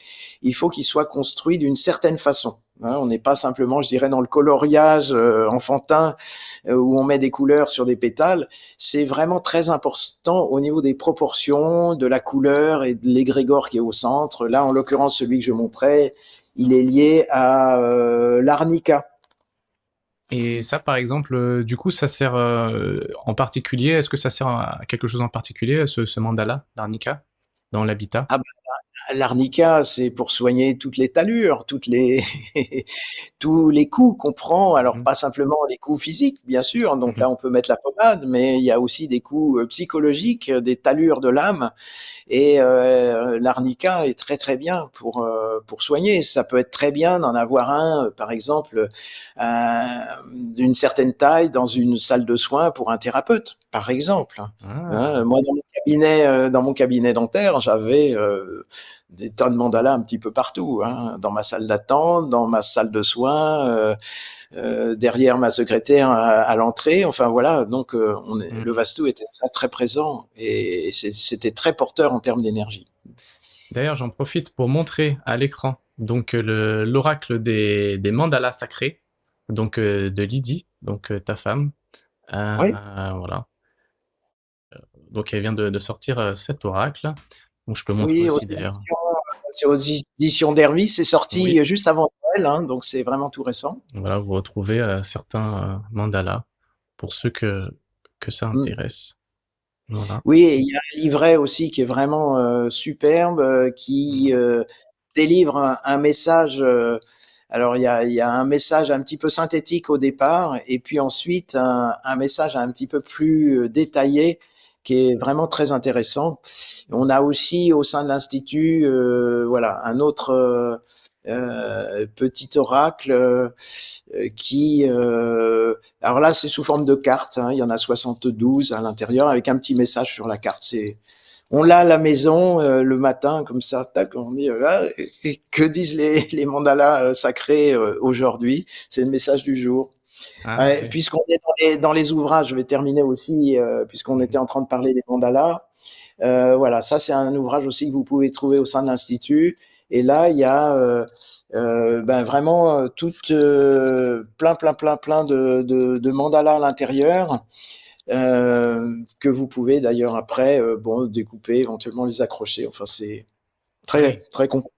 il faut qu'il soit construit d'une certaine façon. Hein, on n'est pas simplement, je dirais, dans le coloriage enfantin où on met des couleurs sur des pétales. C'est vraiment très important au niveau des proportions, de la couleur et de l'égrégore qui est au centre. Là, en l'occurrence, celui que je montrais, il est lié à l'arnica. Et ça, par exemple, du coup, ça sert en particulier, est-ce que ça sert à quelque chose en particulier, ce mandala d'Arnica, dans l'habitat? Ah l'arnica, c'est pour soigner toutes les talures, tous les coups qu'on prend. Alors pas simplement les coups physiques, bien sûr. Donc là, on peut mettre la pommade, mais il y a aussi des coups psychologiques, des talures de l'âme. Et l'arnica est très très bien pour soigner. Ça peut être très bien d'en avoir un, par exemple, d'une certaine taille dans une salle de soins pour un thérapeute, par exemple. Hein, moi, dans mon cabinet dentaire, j'avais des tas de mandalas un petit peu partout, hein, dans ma salle d'attente, dans ma salle de soins, derrière ma secrétaire à l'entrée. Enfin voilà, donc le Vastu était très, très présent et c'était très porteur en termes d'énergie. D'ailleurs, j'en profite pour montrer à l'écran donc l'oracle des mandalas sacrés, donc de Lydie, donc ta femme. Oui. Voilà. Donc elle vient de sortir cet oracle. Donc je peux montrer Oui, aussi d'ailleurs. c'est aux éditions d'Hervy, c'est Oui, sorti juste avant Noël, hein, donc c'est vraiment tout récent. voilà, vous retrouvez certains mandalas pour ceux que ça Mm. intéresse. Voilà. Oui, et il y a un livret aussi qui est vraiment superbe, qui délivre un message. Alors il y a un message un petit peu synthétique au départ, et puis ensuite un message un petit peu plus détaillé qui est vraiment très intéressant. On a aussi au sein de l'institut, voilà, un autre petit oracle qui, alors là, c'est sous forme de carte. Hein, il y en a 72 à l'intérieur avec un petit message sur la carte. On l'a à la maison le matin comme ça, tac, on dit et que disent les mandalas sacrés aujourd'hui? C'est le message du jour. Ah, Ouais, ok. puisqu'on est dans les ouvrages, je vais terminer aussi, puisqu'on était Mhm. en train de parler des mandalas. Voilà, ça c'est un ouvrage aussi que vous pouvez trouver au sein de l'institut. Et là, il y a ben vraiment plein de mandalas à l'intérieur que vous pouvez d'ailleurs après bon découper, éventuellement les accrocher. Enfin, c'est Ah très oui. très complet.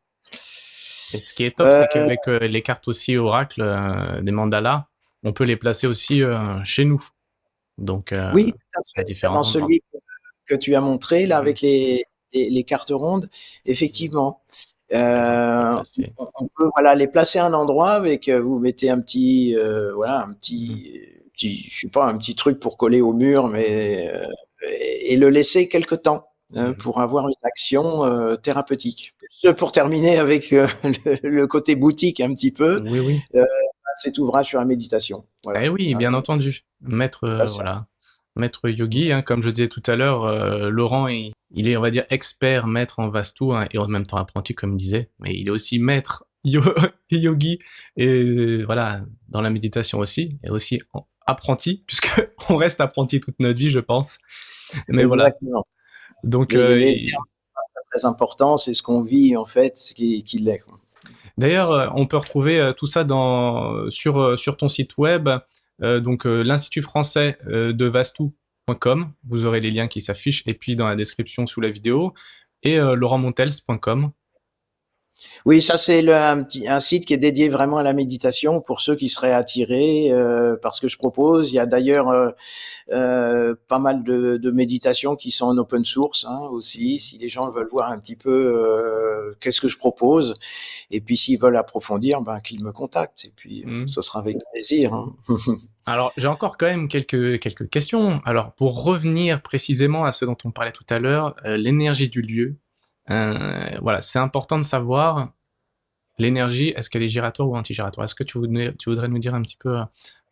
Et ce qui est top, Euh, c'est qu'avec les cartes aussi oracle des mandalas, on peut les placer aussi chez nous, donc oui, tout à à fait. différents Dans endroits. celui que tu as montré là Mhm. avec les cartes rondes, Mhm. effectivement. Par exemple, on peut Euh, placer. on peut voilà les placer à un endroit avec vous mettez un petit voilà Mhm. je sais pas un petit truc pour coller au mur mais et le laisser quelque temps Mhm. pour avoir une action thérapeutique. Ce pour terminer avec le côté boutique un petit peu Oui, oui. euh, cet ouvrage sur la méditation. Eh Voilà. oui, bien Hein, entendu. Maître, ça c'est voilà, maître yogi, hein, comme je disais tout à l'heure, Laurent, il est, on va dire, expert, maître en Vastu, hein, et en même temps apprenti, comme il disait, mais il est aussi maître yogi, et voilà, dans la méditation aussi, et aussi apprenti, puisque on reste apprenti toute notre vie, je pense. Mais voilà. exactement. Donc, Les termes sont très importants, c'est ce qu'on vit en fait, qui l'est. Quoi. d'ailleurs, on peut retrouver tout ça sur ton site web, donc l'Institut français de Vastu.com. Vous aurez les liens qui s'affichent, et puis dans la description sous la vidéo, et laurentmontels.com. Oui, ça c'est un site qui est dédié vraiment à la méditation pour ceux qui seraient attirés par ce que je propose. Il y a d'ailleurs pas mal de méditations qui sont en open source hein, aussi, si les gens veulent voir un petit peu qu'est-ce que je propose. Et puis s'ils veulent approfondir, ben, qu'ils me contactent. Et puis Hmm. ce sera avec plaisir. Hein. Alors, j'ai encore quand même quelques questions. Alors, pour revenir précisément à ce dont on parlait tout à l'heure, l'énergie du lieu. Voilà, c'est important de savoir l'énergie, est-ce qu'elle est giratoire ou anti-giratoire. Est-ce que tu voudrais nous dire un petit peu,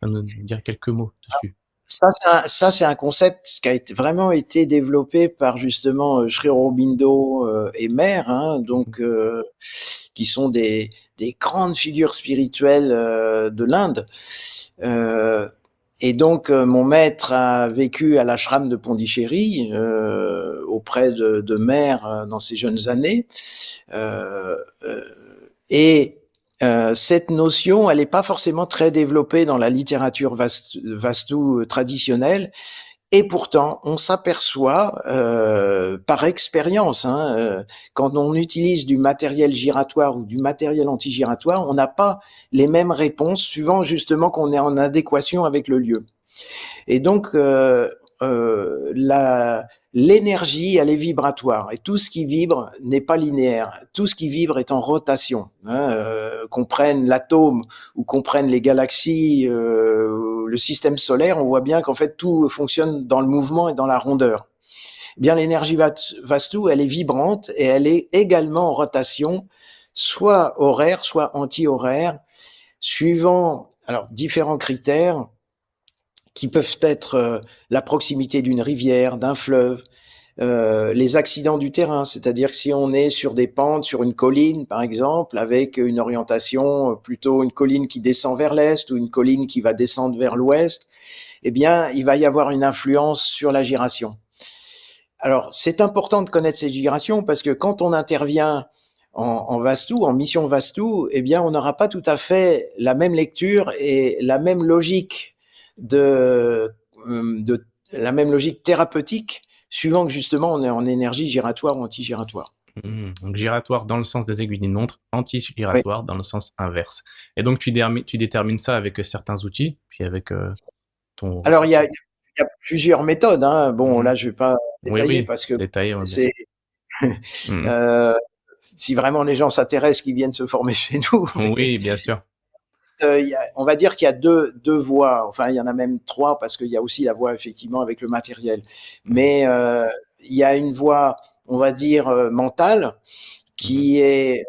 nous dire quelques mots dessus? Ça, c'est un concept qui a vraiment été développé par justement Sri Aurobindo et Mère, hein, Mhm. donc qui sont des grandes figures spirituelles de l'Inde. Euh, et donc, mon maître a vécu à l'ashram de Pondichéry auprès de Mère dans ses jeunes années. Euh, euh, et cette notion, elle n'est pas forcément très développée dans la littérature vastu traditionnelle. Et pourtant, on s'aperçoit par expérience, hein, quand on utilise du matériel giratoire ou du matériel antigiratoire, on n'a pas les mêmes réponses suivant justement qu'on est en adéquation avec le lieu. Et donc, l'énergie, elle est vibratoire. Et tout ce qui vibre n'est pas linéaire. Tout ce qui vibre est en rotation. Hein, qu'on prenne l'atome ou qu'on prenne les galaxies, le système solaire, on voit bien qu'en fait, tout fonctionne dans le mouvement et dans la rondeur. Eh bien, l'énergie vastu, elle est vibrante et elle est également en rotation, soit horaire, soit anti-horaire, suivant alors différents critères qui peuvent être la proximité d'une rivière, d'un fleuve, les accidents du terrain, c'est-à-dire que si on est sur des pentes, sur une colline par exemple, avec une orientation plutôt une colline qui descend vers l'est ou une colline qui va descendre vers l'ouest, eh bien il va y avoir une influence sur la giration. Alors c'est important de connaître ces gyrations parce que quand on intervient en Vastu, en mission Vastu, eh bien on n'aura pas tout à fait la même lecture et la même logique de la même logique thérapeutique suivant que justement on est en énergie giratoire ou anti-giratoire. Donc giratoire dans le sens des aiguilles d'une montre, Oui. anti-giratoire dans le sens inverse. Et donc tu détermines ça avec certains outils, puis avec ton... Alors il y a plusieurs méthodes. Hein. Bon Mhm. là je vais pas Oui, détailler oui, parce que détaillé, bien c'est sûr. Mhm. euh, si vraiment les gens s'intéressent, qu'ils viennent se former chez nous. Mais Oui, bien sûr. on va dire qu'il y a deux voies. Enfin, il y en a même trois parce qu'il y a aussi la voie effectivement avec le matériel. Mhm. Mais il y a une voie, on va dire mentale, Mhm. qui est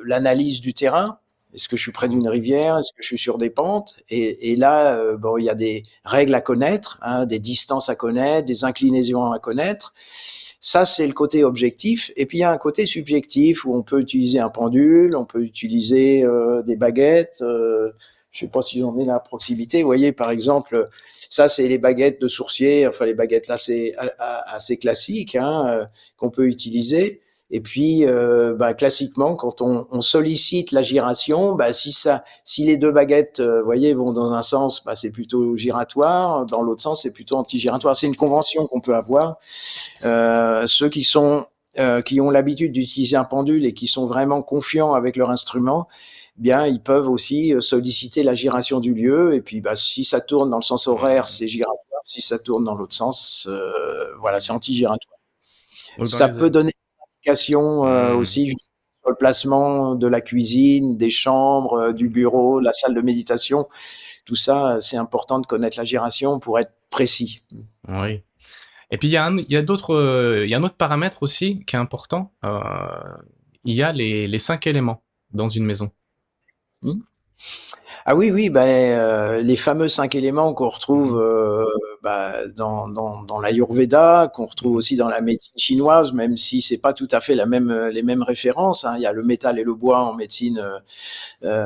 l'analyse du terrain. Est-ce que je suis près Mhm. d'une rivière? Est-ce que je suis sur des pentes? Et là, bon, il y a des règles à connaître, hein, des distances à connaître, des inclinaisons à connaître. Ça, c'est le côté objectif. Et puis, il y a un côté subjectif où on peut utiliser un pendule, on peut utiliser des baguettes. Je sais pas si j'en ai là à proximité. Vous voyez, par exemple, ça, c'est les baguettes de sourcier, enfin les baguettes assez classiques, hein, qu'on peut utiliser. Et puis, classiquement, quand on sollicite la giration, si les deux baguettes, voyez, vont dans un sens, c'est plutôt giratoire, dans l'autre sens, c'est plutôt anti-giratoire. C'est une convention qu'on peut avoir. Ceux qui ont l'habitude d'utiliser un pendule et qui sont vraiment confiants avec leur instrument, bien, ils peuvent aussi solliciter la giration du lieu. Et puis, si ça tourne dans le sens horaire, Mhm. c'est giratoire. Si ça tourne dans l'autre sens, voilà, c'est anti-giratoire. Donc dans Ça les... peut donner Mhm. aussi sur le placement de la cuisine, des chambres, du bureau, la salle de méditation. Tout ça, c'est important de connaître la giration pour être précis. Oui. Et puis il y a d'autres, il y a un autre paramètre aussi qui est important. Il y a les 5 éléments dans une maison. Hmm. Ah oui, oui, les fameux 5 éléments qu'on retrouve Mhm. dans l'Ayurveda, qu'on retrouve Mhm. aussi dans la médecine chinoise, même si c'est pas tout à fait les mêmes références, hein. Il y a le métal et le bois en médecine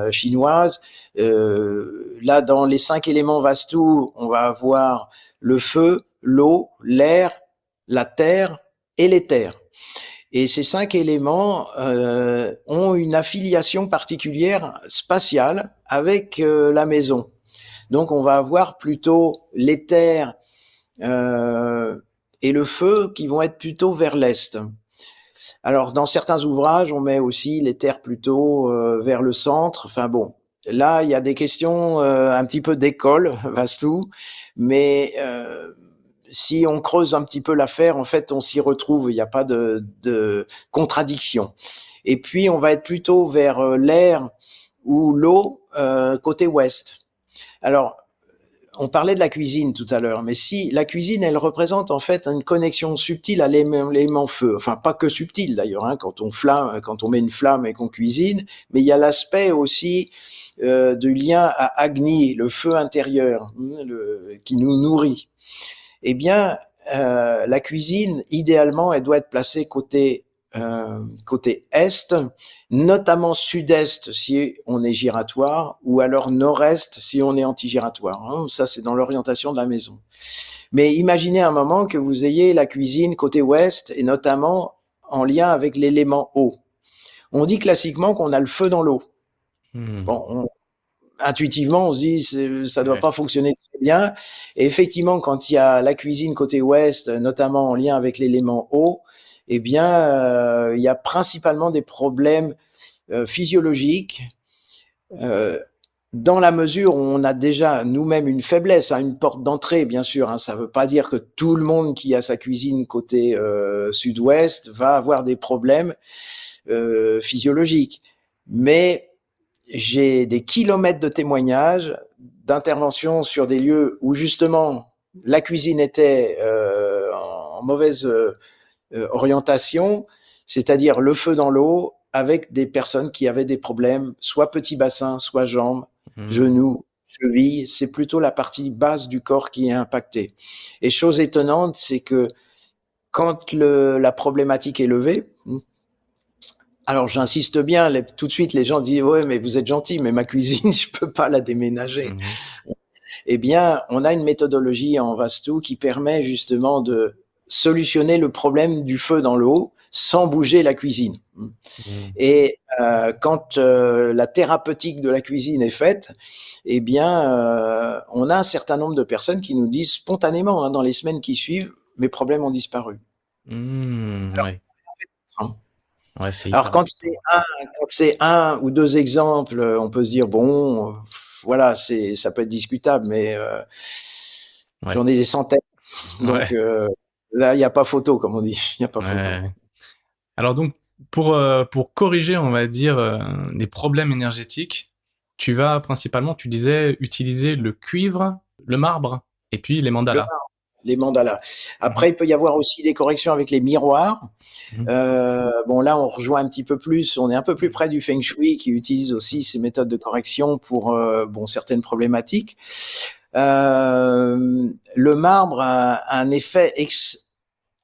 chinoise. Là, dans les 5 éléments Vastu, on va avoir le feu, l'eau, l'air, la terre et l'éther. Et ces 5 éléments ont une affiliation particulière spatiale avec la maison. Donc on va avoir plutôt l'éther et le feu qui vont être plutôt vers l'est. Alors dans certains ouvrages, on met aussi l'éther plutôt vers le centre. Enfin bon, là il y a des questions un petit peu d'école, Vastu, mais si on creuse un petit peu l'affaire, en fait, on s'y retrouve. Il n'y a pas de contradiction. Et puis, on va être plutôt vers l'air ou l'eau côté ouest. Alors, on parlait de la cuisine tout à l'heure, mais si la cuisine, elle représente en fait une connexion subtile à l'élément feu. Enfin, pas que subtile d'ailleurs, hein, quand on met une flamme et qu'on cuisine, mais il y a l'aspect aussi du lien à Agni, le feu intérieur, qui nous nourrit. Eh bien, la cuisine, idéalement, elle doit être placée côté est, notamment sud-est si on est giratoire, ou alors nord-est si on est anti-giratoire, hein. Ça, c'est dans l'orientation de la maison. Mais imaginez un moment que vous ayez la cuisine côté ouest, et notamment en lien avec l'élément eau. On dit classiquement qu'on a le feu dans l'eau. Mhm. Bon, intuitivement, on se dit ça doit Ouais. pas fonctionner très bien. Et effectivement, quand il y a la cuisine côté ouest, notamment en lien avec l'élément eau, eh bien, il y a principalement des problèmes physiologiques. euh, dans la mesure où on a déjà nous-mêmes une faiblesse, hein, une porte d'entrée, bien sûr. Hein, ça ne veut pas dire que tout le monde qui a sa cuisine côté sud-ouest va avoir des problèmes physiologiques. Mais j'ai des kilomètres de témoignages, d'interventions sur des lieux où justement la cuisine était en mauvaise orientation, c'est-à-dire le feu dans l'eau, avec des personnes qui avaient des problèmes, soit petit bassin, soit jambes, Mhm. genoux, chevilles. C'est plutôt la partie basse du corps qui est impactée. Et chose étonnante, c'est que quand la problématique est levée, alors j'insiste bien, tout de suite les gens disent ouais mais vous êtes gentil, mais ma cuisine je peux pas la déménager. Mhm. Eh bien, on a une méthodologie en Vastu qui permet justement de solutionner le problème du feu dans l'eau sans bouger la cuisine. Mhm. Et quand la thérapeutique de la cuisine est faite, eh bien, on a un certain nombre de personnes qui nous disent spontanément, hein, dans les semaines qui suivent, mes problèmes ont disparu. Mhm. Ouais. Alors, Ouais, c'est Alors hyper important. quand c'est un ou deux exemples, on peut se dire bon, voilà, ça peut être discutable, mais Ouais. j'en ai des centaines. Donc Ouais. là, il n'y a pas photo, comme on dit. Il n'y a pas photo. Ouais. Alors donc, pour corriger, on va dire, des problèmes énergétiques, tu vas principalement, tu disais, utiliser le cuivre, le marbre et puis les Le mandalas. les mandalas. Mhm, Après, il peut y avoir aussi des corrections avec les miroirs. mhm, Bon, là, on rejoint un petit peu plus, on est un peu plus mhm, près du feng shui qui utilise aussi ces méthodes de correction pour bon, certaines problématiques. Le marbre a un effet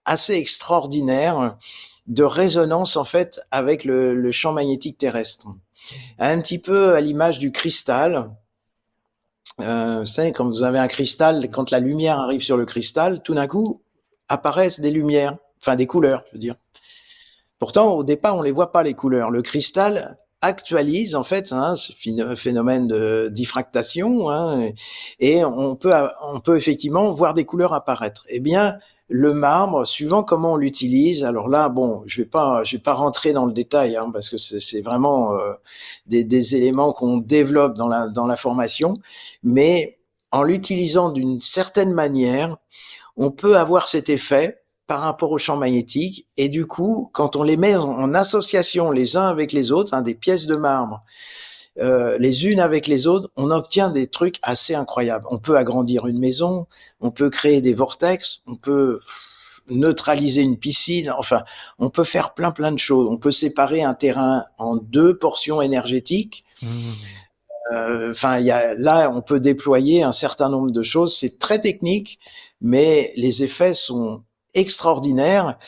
assez extraordinaire de résonance en fait avec le champ magnétique terrestre. Un petit peu à l'image du cristal. Vous savez, quand vous avez un cristal, quand la lumière arrive sur le cristal, tout d'un coup apparaissent des lumières, enfin des couleurs, je veux dire. Pourtant, au départ, on les voit pas les couleurs. Le cristal actualise en fait ce phénomène de diffractation et on peut effectivement voir des couleurs apparaître. Eh bien, le marbre, suivant comment on l'utilise, alors là, bon, je vais pas rentrer dans le détail parce que c'est vraiment des éléments qu'on développe dans la formation, mais en l'utilisant d'une certaine manière, on peut avoir cet effet par rapport au champ magnétique. Et du coup, quand on les met en association les uns avec les autres, des pièces de marbre, les unes avec les autres, on obtient des trucs assez incroyables. On peut agrandir une maison, on peut créer des vortex, on peut neutraliser une piscine, enfin, on peut faire plein de choses. On peut séparer un terrain en deux portions énergétiques. mhm. Enfin, là, on peut déployer un certain nombre de choses. C'est très technique, mais les effets sont extraordinaires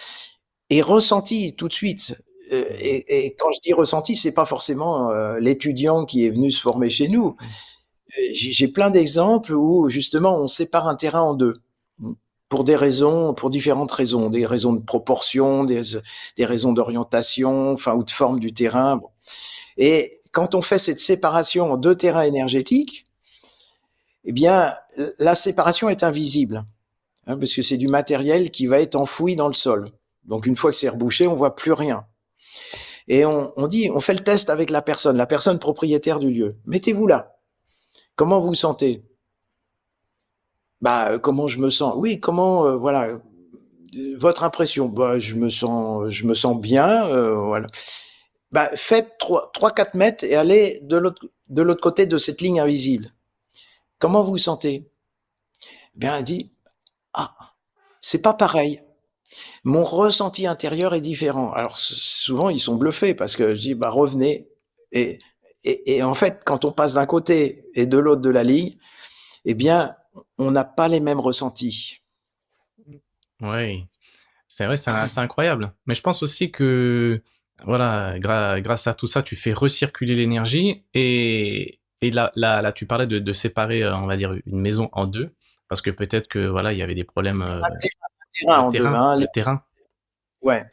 et ressentis tout de suite. Et quand je dis ressenti, c'est pas forcément l'étudiant qui est venu se former chez nous. J'ai plein d'exemples où justement on sépare un terrain en deux pour des raisons, pour différentes raisons, des raisons de proportion, des raisons d'orientation, enfin ou de forme du terrain. Bon. Et quand on fait cette séparation en deux terrains énergétiques, eh bien, la séparation est invisible, parce que c'est du matériel qui va être enfoui dans le sol. Donc, une fois que c'est rebouché, on voit plus rien. Et on fait le test avec la personne propriétaire du lieu. Mettez-vous là. Comment vous vous sentez? Bah, comment je me sens? Oui, comment, voilà, votre impression? Bah, je me sens bien, voilà. Bah, faites 3-4 mètres et allez de l'autre côté de cette ligne invisible. Comment vous vous sentez? Bien, elle dit, ah, c'est pas pareil. Mon ressenti intérieur est différent. Alors souvent ils sont bluffés parce que je dis bah revenez et et en fait quand on passe d'un côté et de l'autre de la ligne, eh bien on n'a pas les mêmes ressentis. Oui, c'est vrai, c'est incroyable. Mais je pense aussi que, voilà, grâce à tout ça, tu fais recirculer l'énergie et là, tu parlais de séparer, on va dire, une maison en deux, parce que peut-être que, voilà, il y avait des problèmes, Un terrain en deux. Hein. le terrain. Ouais,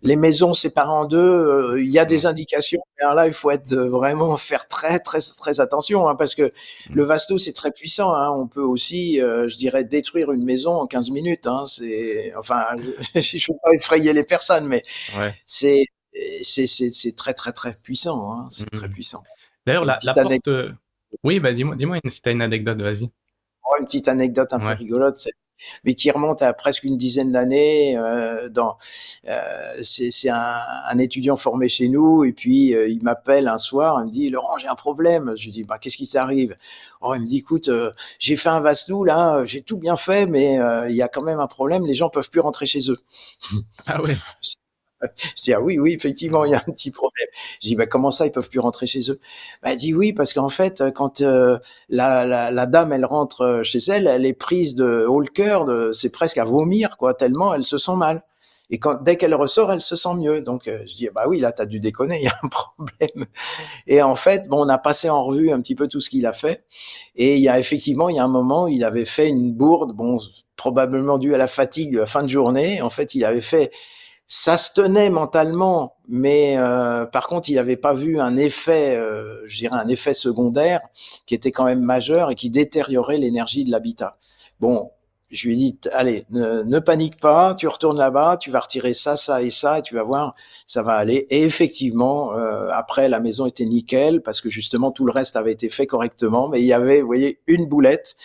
les maisons séparées en deux, il y a des Mm, indications. Mais alors là, il faut être vraiment faire très attention parce que mm. le vasto c'est très puissant. On peut aussi, je dirais, détruire une maison en 15 minutes. C'est enfin, je ne veux pas effrayer les personnes, mais Ouais. c'est c'est très puissant. C'est très Mm. puissant. D'ailleurs, Une la petite porte, anecdote. oui, bah, si t'as une anecdote, vas-y. Une petite anecdote un peu Ouais. rigolote, mais qui remonte à presque une dizaine d'années. C'est un étudiant formé chez nous, et puis il m'appelle un soir, il me dit Laurent, j'ai un problème. Je lui dis bah qu'est-ce qui t'arrive? Oh, il me dit écoute, j'ai fait un vastou là, j'ai tout bien fait, mais il y a quand même un problème, les gens peuvent plus rentrer chez eux. Ah ouais. Je dis ah oui, oui, effectivement, il y a un petit problème. Je dis bah comment ça, ils peuvent plus rentrer chez eux? Bah elle dit oui parce qu'en fait, quand la dame elle rentre chez elle, elle est prise de haut le cœur, c'est presque à vomir quoi, tellement elle se sent mal. Et dès qu'elle ressort, elle se sent mieux. Donc je dis bah oui, là t'as dû déconner, il y a un problème. Et en fait, bon, on a passé en revue un petit peu tout ce qu'il a fait. Et il y a un moment, il avait fait une bourde, bon, probablement due à la fatigue de la fin de journée. En fait, il avait fait ça se tenait mentalement, mais par contre, il n'avait pas vu un effet, je dirais un effet secondaire qui était quand même majeur et qui détériorait l'énergie de l'habitat. Bon, je lui ai dit, allez, ne panique pas, tu retournes là-bas, tu vas retirer ça, ça et ça, et tu vas voir, ça va aller. Et effectivement, après, la maison était nickel parce que justement tout le reste avait été fait correctement, mais il y avait, vous voyez, une boulette.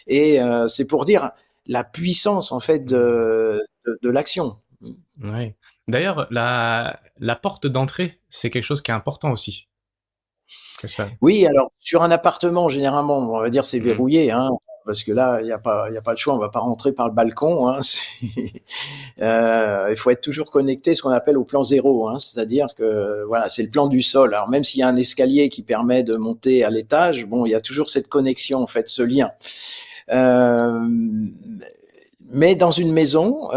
Et c'est pour dire la puissance en fait Mm. de l'action. Ouais. D'ailleurs, la porte d'entrée, c'est quelque chose qui est important aussi. Qu'est-ce que Oui, alors sur un appartement, généralement, on va dire c'est mmh. verrouillé, hein, parce que là, il y a pas le choix, on va pas rentrer par le balcon, hein. Il faut être toujours connecté, ce qu'on appelle au plan zéro, hein, c'est-à-dire que voilà, c'est le plan du sol. Alors même s'il y a un escalier qui permet de monter à l'étage, bon, il y a toujours cette connexion, en fait, ce lien. Euh, mais dans une maison,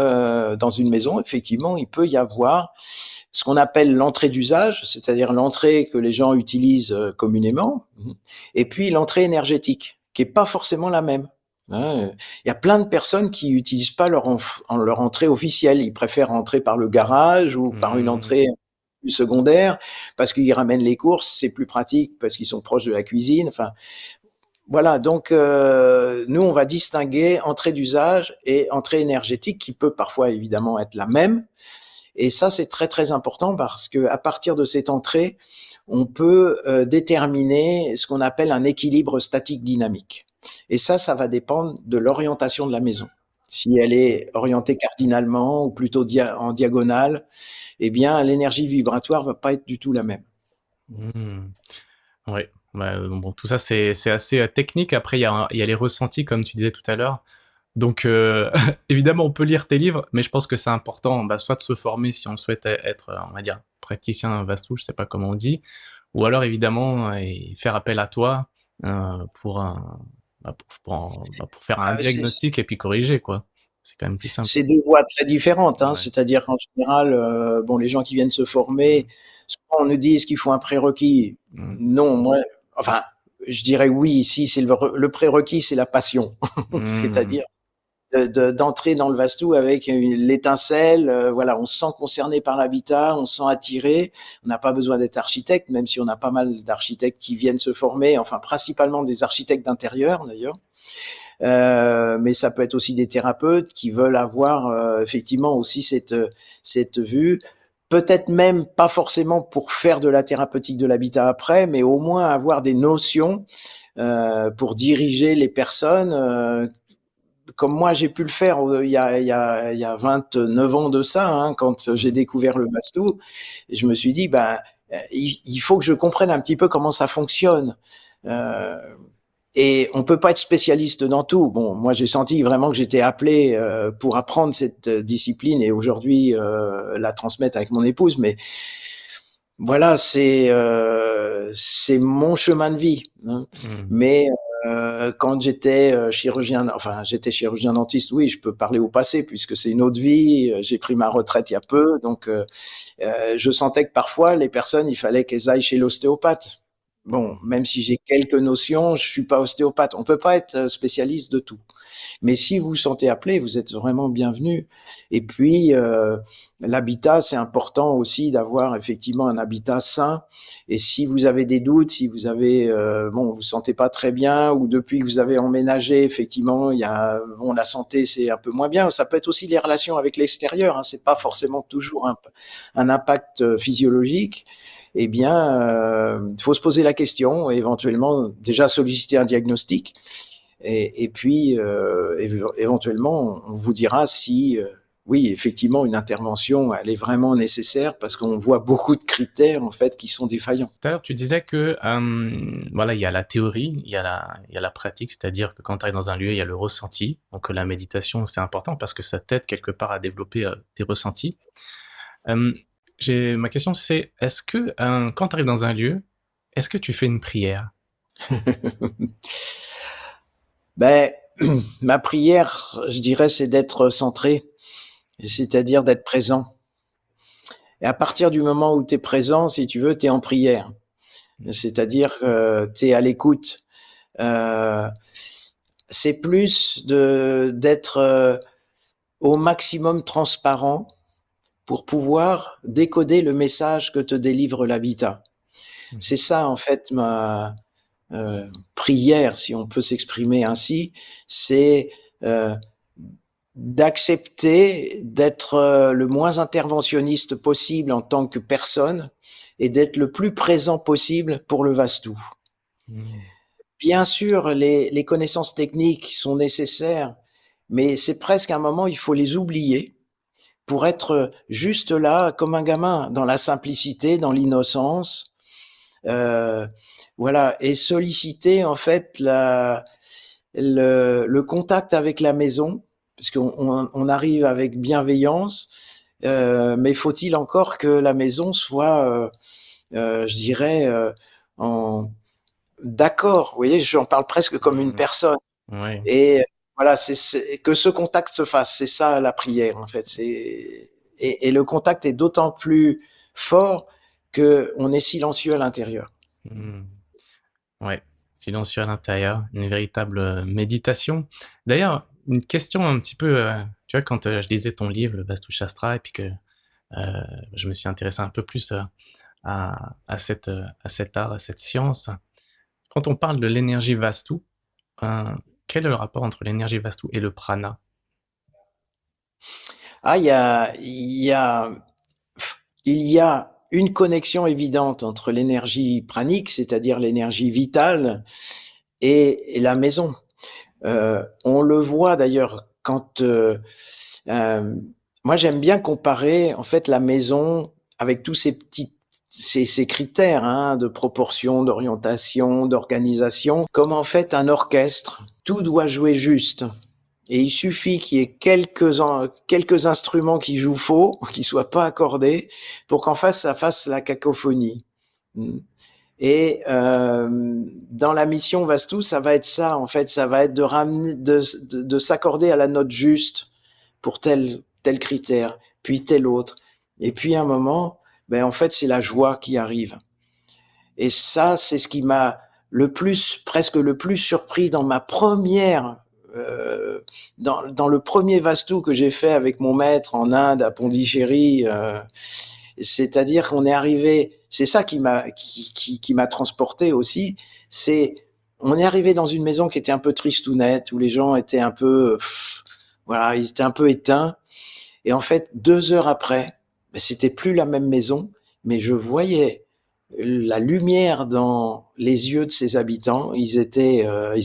effectivement, il peut y avoir ce qu'on appelle l'entrée d'usage, c'est-à-dire l'entrée que les gens utilisent communément, et puis l'entrée énergétique, qui est pas forcément la même. Hein, il y a plein de personnes qui utilisent pas leur entrée officielle. Ils préfèrent entrer par le garage ou par une Mmh. entrée secondaire parce qu'ils ramènent les courses, c'est plus pratique parce qu'ils sont proches de la cuisine. Enfin, voilà, donc nous, on va distinguer entrée d'usage et entrée énergétique qui peut parfois évidemment être la même. Et ça, c'est très très important parce que à partir de cette entrée, on peut déterminer ce qu'on appelle un équilibre statique dynamique. Et ça va dépendre de l'orientation de la maison. Si elle est orientée cardinalement ou plutôt en diagonale, eh bien l'énergie vibratoire va pas être du tout la même. Mmh. Ouais, bah, bon, tout ça, c'est assez technique. Après, il y a les ressentis, comme tu disais tout à l'heure. Donc, évidemment, on peut lire tes livres, mais je pense que c'est important, bah, soit de se former si on souhaite être, on va dire, praticien Vastu, je sais pas comment on dit, ou alors évidemment, et faire appel à toi pour, pour faire un Ah, diagnostic et puis corriger, quoi. C'est quand même plus simple. c'est deux voies très différentes, hein. Ouais. C'est-à-dire qu'en général, bon, les gens qui viennent se Mm, former, souvent on nous dit qu'il faut un prérequis. mm, Non, moi, enfin, je dirais oui, si c'est le prérequis, c'est la passion. mm, C'est-à-dire d'entrer dans le Vastu avec l'étincelle, voilà, on se sent concerné par l'habitat, on se sent attiré. On n'a pas besoin d'être architecte, même si on a pas mal d'architectes qui viennent se former, enfin principalement des architectes d'intérieur d'ailleurs. Mais ça peut être aussi des thérapeutes qui veulent avoir effectivement aussi cette vue. Peut-être même pas forcément pour faire de la thérapeutique de l'habitat après, mais au moins avoir des notions pour diriger les personnes comme moi j'ai pu le faire il y a 29 ans de ça, hein, quand j'ai mm. découvert le Vastu, et je me suis dit, ben, il faut que je comprenne un petit peu comment ça fonctionne. Euh, et on peut pas être spécialiste dans tout. Bon, moi j'ai senti vraiment que j'étais appelé pour apprendre cette discipline et aujourd'hui la transmettre avec mon épouse. Mais voilà, c'est mon chemin de vie. Hein. Mm. Mais quand j'étais chirurgien, enfin j'étais chirurgien dentiste, oui, je peux parler au passé puisque c'est une autre vie. J'ai pris ma retraite il y a peu, donc je sentais que parfois les personnes, il fallait qu'elles aillent chez l'ostéopathe. Bon, même si j'ai quelques notions, je suis pas ostéopathe. On peut pas être spécialiste de tout. Mais si vous vous sentez appelé, vous êtes vraiment bienvenu. Et puis, l'habitat, c'est important aussi d'avoir effectivement un habitat sain. Et si vous avez des doutes, si vous avez, bon, vous vous sentez pas très bien, ou depuis que vous avez emménagé, effectivement, il y a, bon, la santé, c'est un peu moins bien. Ça peut être aussi les relations avec l'extérieur. Hein. C'est pas forcément toujours un impact physiologique. Eh bien, il faut se poser la question et éventuellement déjà solliciter un diagnostic et puis éventuellement on vous dira si oui effectivement une intervention elle est vraiment nécessaire parce qu'on voit beaucoup de critères en fait qui sont défaillants. Tout à l'heure, tu disais que voilà, il y a la théorie, il y a la pratique, c'est-à-dire que quand tu arrives dans un lieu, il y a le ressenti. Donc la méditation, c'est important parce que ça t'aide quelque part à développer tes ressentis. Euh, Ma question, c'est est-ce que quand tu arrives dans un lieu, est-ce que tu fais une prière? Ben ma prière je dirais c'est d'être centré, c'est-à-dire d'être présent. Et à partir du moment où tu es présent, si tu veux, tu es en prière. C'est-à-dire que tu es à l'écoute. Euh, c'est plus d'être au maximum transparent pour pouvoir décoder le message que te délivre l'habitat. C'est ça en fait ma prière, si on peut s'exprimer ainsi, c'est euh, d'accepter d'être le moins interventionniste possible en tant que personne et d'être le plus présent possible pour le Vastu. Mm. Bien sûr, les connaissances techniques sont nécessaires, mais c'est presque un moment, il faut les oublier pour être juste là comme un gamin, dans la simplicité, dans l'innocence, euh, voilà, et solliciter en fait le contact avec la maison, parce qu'on arrive avec bienveillance, mais faut-il encore que la maison soit, je dirais, en d'accord. Vous voyez, j'en parle presque comme une Mmh. personne. Ouais. Et voilà, que ce contact se fasse. C'est ça la prière, en fait. Et le contact est d'autant plus fort que on est silencieux à l'intérieur. Mmh. Ouais. Silencieux à l'intérieur, une véritable méditation. D'ailleurs, une question un petit peu, tu vois, quand je lisais ton livre, le Vastu Shastra, et puis que je me suis intéressé un peu plus à cet art, à cette science. Quand on parle de l'énergie Vastu, euh, quel est le rapport entre l'énergie Vastu et le prana? Ah, il y a une connexion évidente entre l'énergie pranique, c'est-à-dire l'énergie vitale, et la maison. On le voit d'ailleurs quand euh, moi j'aime bien comparer en fait la maison avec tous ces petits ces critères hein, de proportion, d'orientation, d'organisation, comme en fait un orchestre. Tout doit jouer juste. Et il suffit qu'il y ait quelques instruments qui jouent faux, qui soient pas accordés, pour qu'en face ça fasse la cacophonie. Et dans la mission Vastu, ça va être ça, en fait, ça va être de ramener, de s'accorder à la note juste pour tel critère, puis tel autre. Et puis à un moment, ben en fait, c'est la joie qui arrive. Et ça, c'est ce qui m'a presque le plus surpris dans ma première, dans le premier Vastu que j'ai fait avec mon maître en Inde, à Pondichéry. C'est-à-dire qu'on est arrivé, c'est ça qui m'a transporté aussi, c'est on est arrivé dans une maison qui était un peu tristounette, où les gens étaient un peu, voilà, ils étaient un peu éteints. Et en fait, 2 heures après, ben, c'était plus la même maison, mais je voyais la lumière dans les yeux de ses habitants. Ils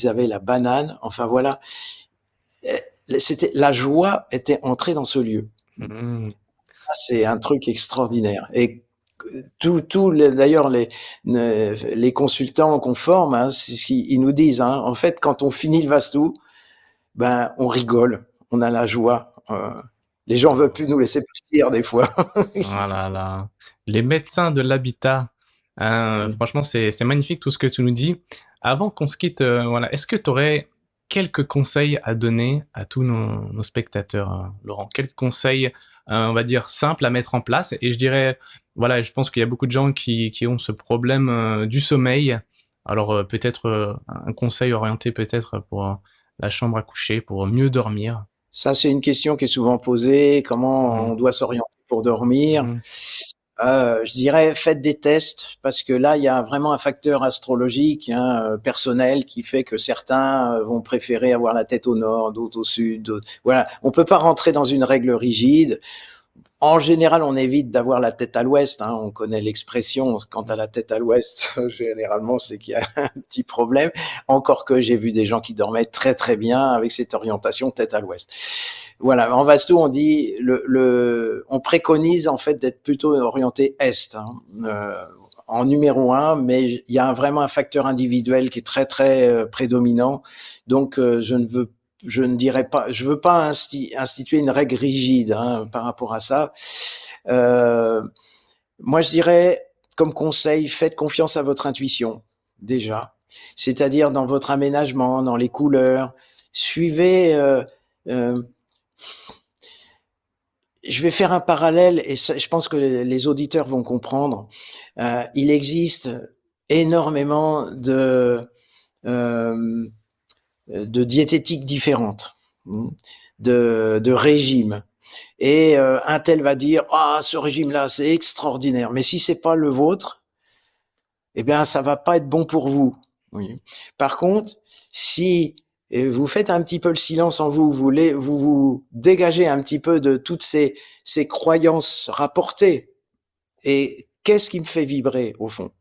avaient la banane. Enfin voilà, c'était la joie était entrée dans ce lieu. Mmh. Ça, c'est un truc extraordinaire. Et d'ailleurs, les consultants qu'on forme, hein, c'est ce qu'ils nous disent. Hein, en fait, quand on finit le Vastu, ben, on rigole, on a la joie. Les gens veulent plus nous laisser partir des fois. Ah là là. Les médecins de l'habitat. Franchement, c'est magnifique tout ce que tu nous dis. Avant qu'on se quitte, voilà, est-ce que tu aurais quelques conseils à donner à tous nos spectateurs, Laurent? Quelques conseils, on va dire, simples à mettre en place. Et je dirais, voilà, je pense qu'il y a beaucoup de gens qui ont ce problème du sommeil. Alors peut-être un conseil orienté peut-être pour la chambre à coucher, pour mieux dormir. Ça, c'est une question qui est souvent posée. Comment Mhm. on doit s'orienter pour dormir? Mhm. Je dirais faites des tests parce que là il y a vraiment un facteur astrologique hein, personnel qui fait que certains vont préférer avoir la tête au nord, d'autres au sud. Voilà, on peut pas rentrer dans une règle rigide. En général, on évite d'avoir la tête à l'ouest. Hein. On connaît l'expression quant à la tête à l'ouest. Généralement, c'est qu'il y a un petit problème. Encore que j'ai vu des gens qui dormaient très très bien avec cette orientation tête à l'ouest. Voilà. En Vastu, on dit on préconise en fait d'être plutôt orienté est. Hein. En numéro un, mais il y a vraiment un facteur individuel qui est très très prédominant. Donc, je ne dirais pas, je veux pas instituer une règle rigide hein, par rapport à ça. Euh, Moi, je dirais, comme conseil, faites confiance à votre intuition, déjà. C'est-à-dire dans votre aménagement, dans les couleurs. Suivez. Euh, je vais faire un parallèle et ça, je pense que les auditeurs vont comprendre. Il existe énormément euh, de diététiques différentes, de régimes. Et un tel va dire ah ce régime-là c'est extraordinaire, mais si c'est pas le vôtre, eh bien ça va pas être bon pour vous. Oui. Par contre, si vous faites un petit peu le silence en vous, vous dégagez un petit peu de toutes ces croyances rapportées. Et qu'est-ce qui me fait vibrer au fond?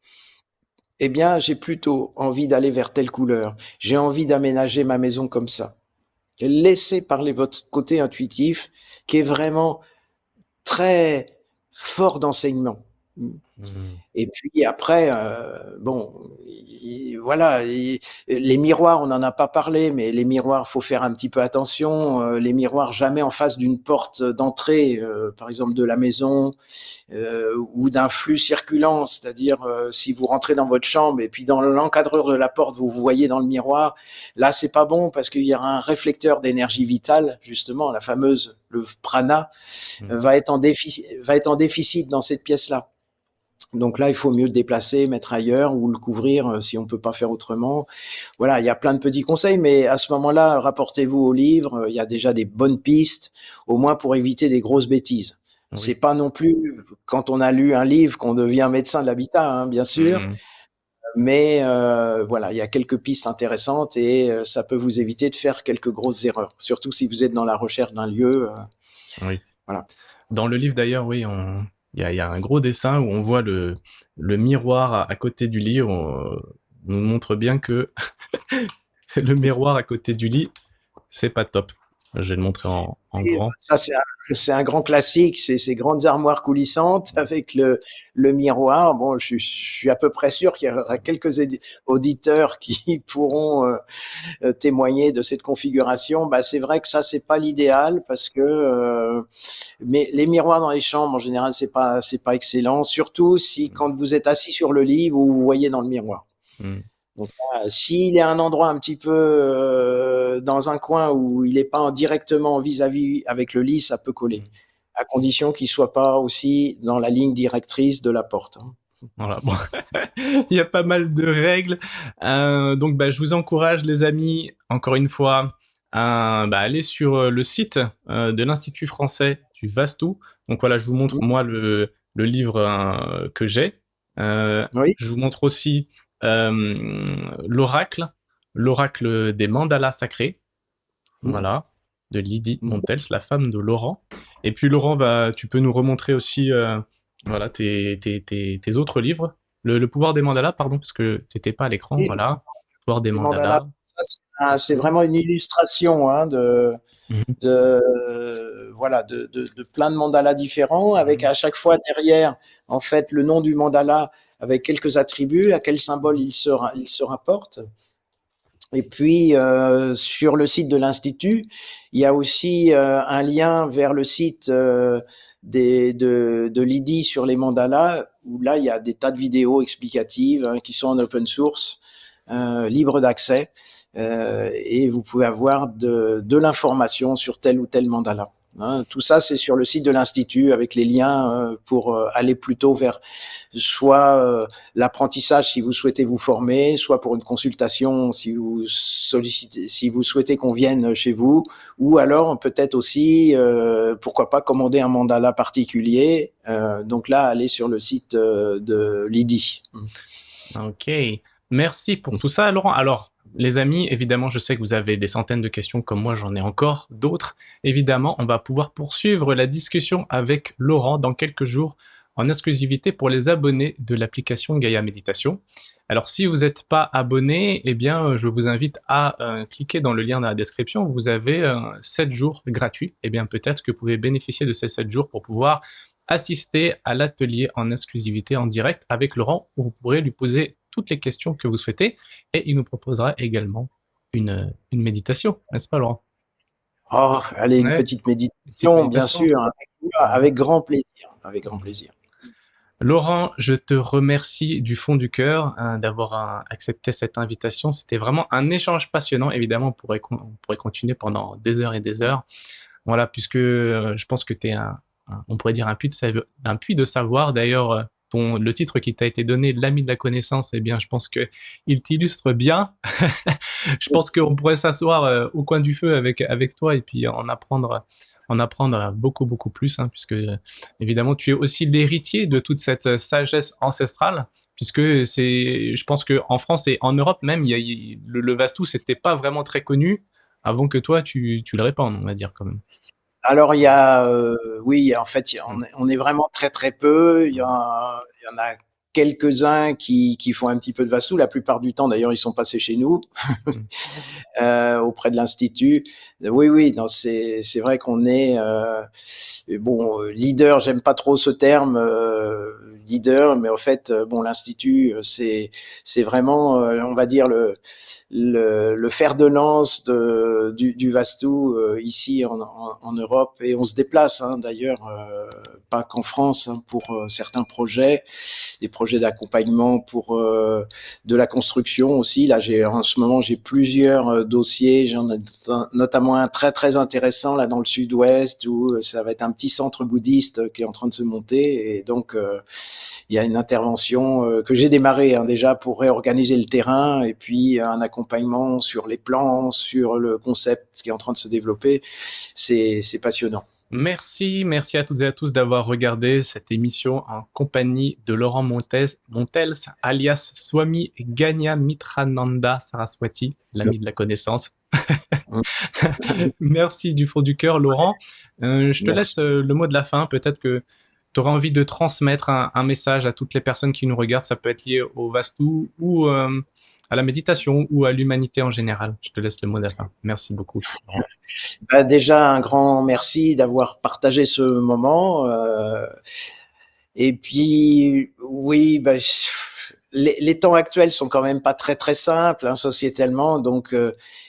Eh bien, j'ai plutôt envie d'aller vers telle couleur. J'ai envie d'aménager ma maison comme ça. Laissez parler votre côté intuitif qui est vraiment très fort d'enseignement. Mmh. Et puis après, bon, voilà, les miroirs, on n'en a pas parlé, mais les miroirs, faut faire un petit peu attention. Les miroirs, jamais en face d'une porte d'entrée, par exemple de la maison, ou d'un flux circulant. C'est-à-dire, si vous rentrez dans votre chambre et puis dans l'encadreur de la porte, vous vous voyez dans le miroir, là, c'est pas bon parce qu'il y a un réflecteur d'énergie vitale, justement, la fameuse, le prana, Mmh. va être en déficit dans cette pièce-là. Donc là, il faut mieux le déplacer, mettre ailleurs ou le couvrir si on peut pas faire autrement. Voilà, il y a plein de petits conseils, mais à ce moment-là, rapportez-vous au livre. Il y a déjà des bonnes pistes, au moins pour éviter des grosses bêtises. C'est Oui. pas non plus quand on a lu un livre qu'on devient médecin de l'habitat, hein, bien sûr, Mmh. mais voilà, il y a quelques pistes intéressantes et ça peut vous éviter de faire quelques grosses erreurs, surtout si vous êtes dans la recherche d'un lieu. Oui. Voilà. Dans le livre d'ailleurs, oui, il y a un gros dessin où on voit le miroir à côté du lit. On nous montre bien que le miroir à côté du lit, c'est pas top. Je vais le montrer en Et grand. ça, c'est un grand classique, c'est ces grandes armoires coulissantes avec le miroir. Bon, je suis à peu près sûr qu'il y aura quelques auditeurs qui pourront témoigner de cette configuration. Bah, c'est vrai que ça, c'est pas l'idéal parce que, mais les miroirs dans les chambres, en général, c'est pas excellent. Surtout si quand vous êtes assis sur le lit, vous vous voyez dans le miroir. Mmh. Donc là, s'il est à un endroit un petit peu dans un coin où il n'est pas directement vis-à-vis avec le lit, ça peut coller, Mmh. à condition qu'il soit pas aussi dans la ligne directrice de la porte, hein. Voilà, bon. Il y a pas mal de règles. Donc, bah, je vous encourage, les amis, encore une fois, à aller sur le site de l'Institut français du Vastou. Donc voilà, je vous montre Mmh. moi le livre que j'ai. Oui. Je vous montre aussi euh, l'oracle, l'oracle des mandalas sacrés. Mmh. Voilà, de Lydie Mmh. Montels, la femme de Laurent. Et puis Laurent, tu peux nous remontrer aussi voilà, tes autres livres. Le pouvoir des mandalas, pardon, parce que t'étais pas à l'écran, Et voilà. Le pouvoir des les mandalas, mandalas ça, c'est aussi. vraiment une illustration, hein, Mhm, voilà, de plein de mandalas différents, avec mhm, à chaque fois derrière, en fait, le nom du mandala avec quelques attributs, à quel symbole mhm, il se rapporte. Et puis, sur le site de l'Institut, il y a aussi un lien vers le site de Lydie sur les mandalas, où là, il y a des tas de vidéos explicatives hein, qui sont en open source, libres d'accès, et vous pouvez avoir de l'information sur tel ou tel mandala. Hein. Tout ça, c'est sur le site de l'Institut avec les liens pour aller plutôt vers soit l'apprentissage si vous souhaitez vous former, soit pour une consultation si vous sollicitez, si vous souhaitez qu'on vienne chez vous, ou alors peut-être aussi, pourquoi pas commander un mandala particulier. Donc là, allez sur le site de Lydie. Ok. Merci pour tout ça, Laurent. Alors, les amis, évidemment, je sais que vous avez des centaines de questions comme moi, j'en ai encore d'autres. Évidemment, on va pouvoir poursuivre la discussion avec Laurent dans quelques jours en exclusivité pour les abonnés de l'application Gaia Méditation. Alors, si vous n'êtes pas abonné, eh bien, je vous invite à cliquer dans le lien dans la description. Vous avez 7 jours gratuits. Eh bien, peut-être que vous pouvez bénéficier de ces 7 jours pour pouvoir assister à l'atelier en exclusivité en direct avec Laurent, où vous pourrez lui poser toutes les questions que vous souhaitez et il nous proposera également une méditation, n'est-ce pas, Laurent? Oh, allez, une Ouais, petite une petite méditation, bien méditation. sûr, Mhm. avec grand plaisir, avec grand Mhm. plaisir. Laurent, je te remercie du fond du cœur d'avoir accepté cette invitation. C'était vraiment un échange passionnant. Évidemment, on pourrait continuer pendant des heures et des heures. Voilà, puisque je pense que tu es on pourrait dire un puits de savoir. D'ailleurs, le titre qui t'a été donné, l'ami de la connaissance, eh bien, je pense que il t'illustre bien. Je pense qu'on pourrait s'asseoir au coin du feu avec toi et puis en apprendre beaucoup, beaucoup plus, hein, puisque évidemment, tu es aussi l'héritier de toute cette sagesse ancestrale, puisque je pense qu'en France et en Europe même, le Vastou, c'était pas vraiment très connu avant que toi, tu le répandes, on va dire quand même. Alors il y a, oui, en fait, Mm. on est vraiment très très peu. Mm. Il y en a quelques-uns qui font un petit peu de Vassou. La plupart du temps, d'ailleurs, ils sont passés chez nous, Mm. auprès de l'Institut. Oui, oui, non, c'est vrai qu'on est bon leader. J'aime pas trop ce terme. leader, mais en fait, bon, l'institut, c'est vraiment, on va dire le fer de lance du Vastu ici en Europe, et on se déplace d'ailleurs, pas qu'en France, pour certains projets, des projets d'accompagnement pour de la construction aussi. Là, en ce moment j'ai plusieurs dossiers, j'en ai notamment un très très intéressant là dans le sud-ouest où ça va être un petit centre bouddhiste qui est en train de se monter, et donc il y a une intervention que j'ai démarrée déjà pour réorganiser le terrain, et puis un accompagnement sur les plans, sur le concept qui est en train de se développer. C'est passionnant. Merci à toutes et à tous d'avoir regardé cette émission en compagnie de Laurent Montels, alias Swami Ganya Mitrananda Saraswati, l'ami de la connaissance. Merci du fond du cœur, Laurent. Je te laisse le mot de la fin. Peut-être que tu auras envie de transmettre un message à toutes les personnes qui nous regardent. Ça peut être lié au Vastu ou à la méditation ou à l'humanité en général. Je te laisse le mot de la fin. Merci beaucoup. Déjà, un grand merci d'avoir partagé ce moment. Et puis, oui, les temps actuels sont quand même pas très très simples sociétalement, donc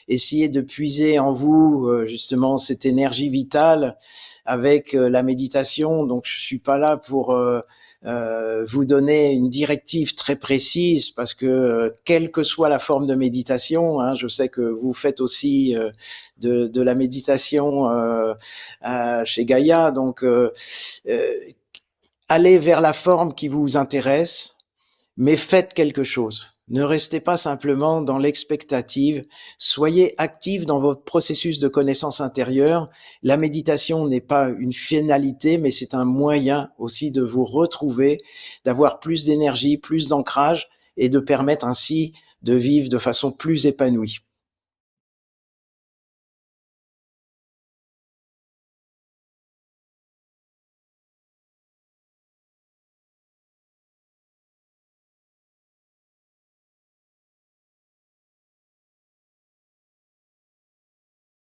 essayez de puiser en vous justement cette énergie vitale avec la méditation. Donc je suis pas là pour vous donner une directive très précise, parce que quelle que soit la forme de méditation, je sais que vous faites aussi de la méditation chez Gaïa, donc allez vers la forme qui vous intéresse, mais faites quelque chose. Ne restez pas simplement dans l'expectative, soyez actifs dans votre processus de connaissance intérieure. La méditation n'est pas une finalité, mais c'est un moyen aussi de vous retrouver, d'avoir plus d'énergie, plus d'ancrage, et de permettre ainsi de vivre de façon plus épanouie.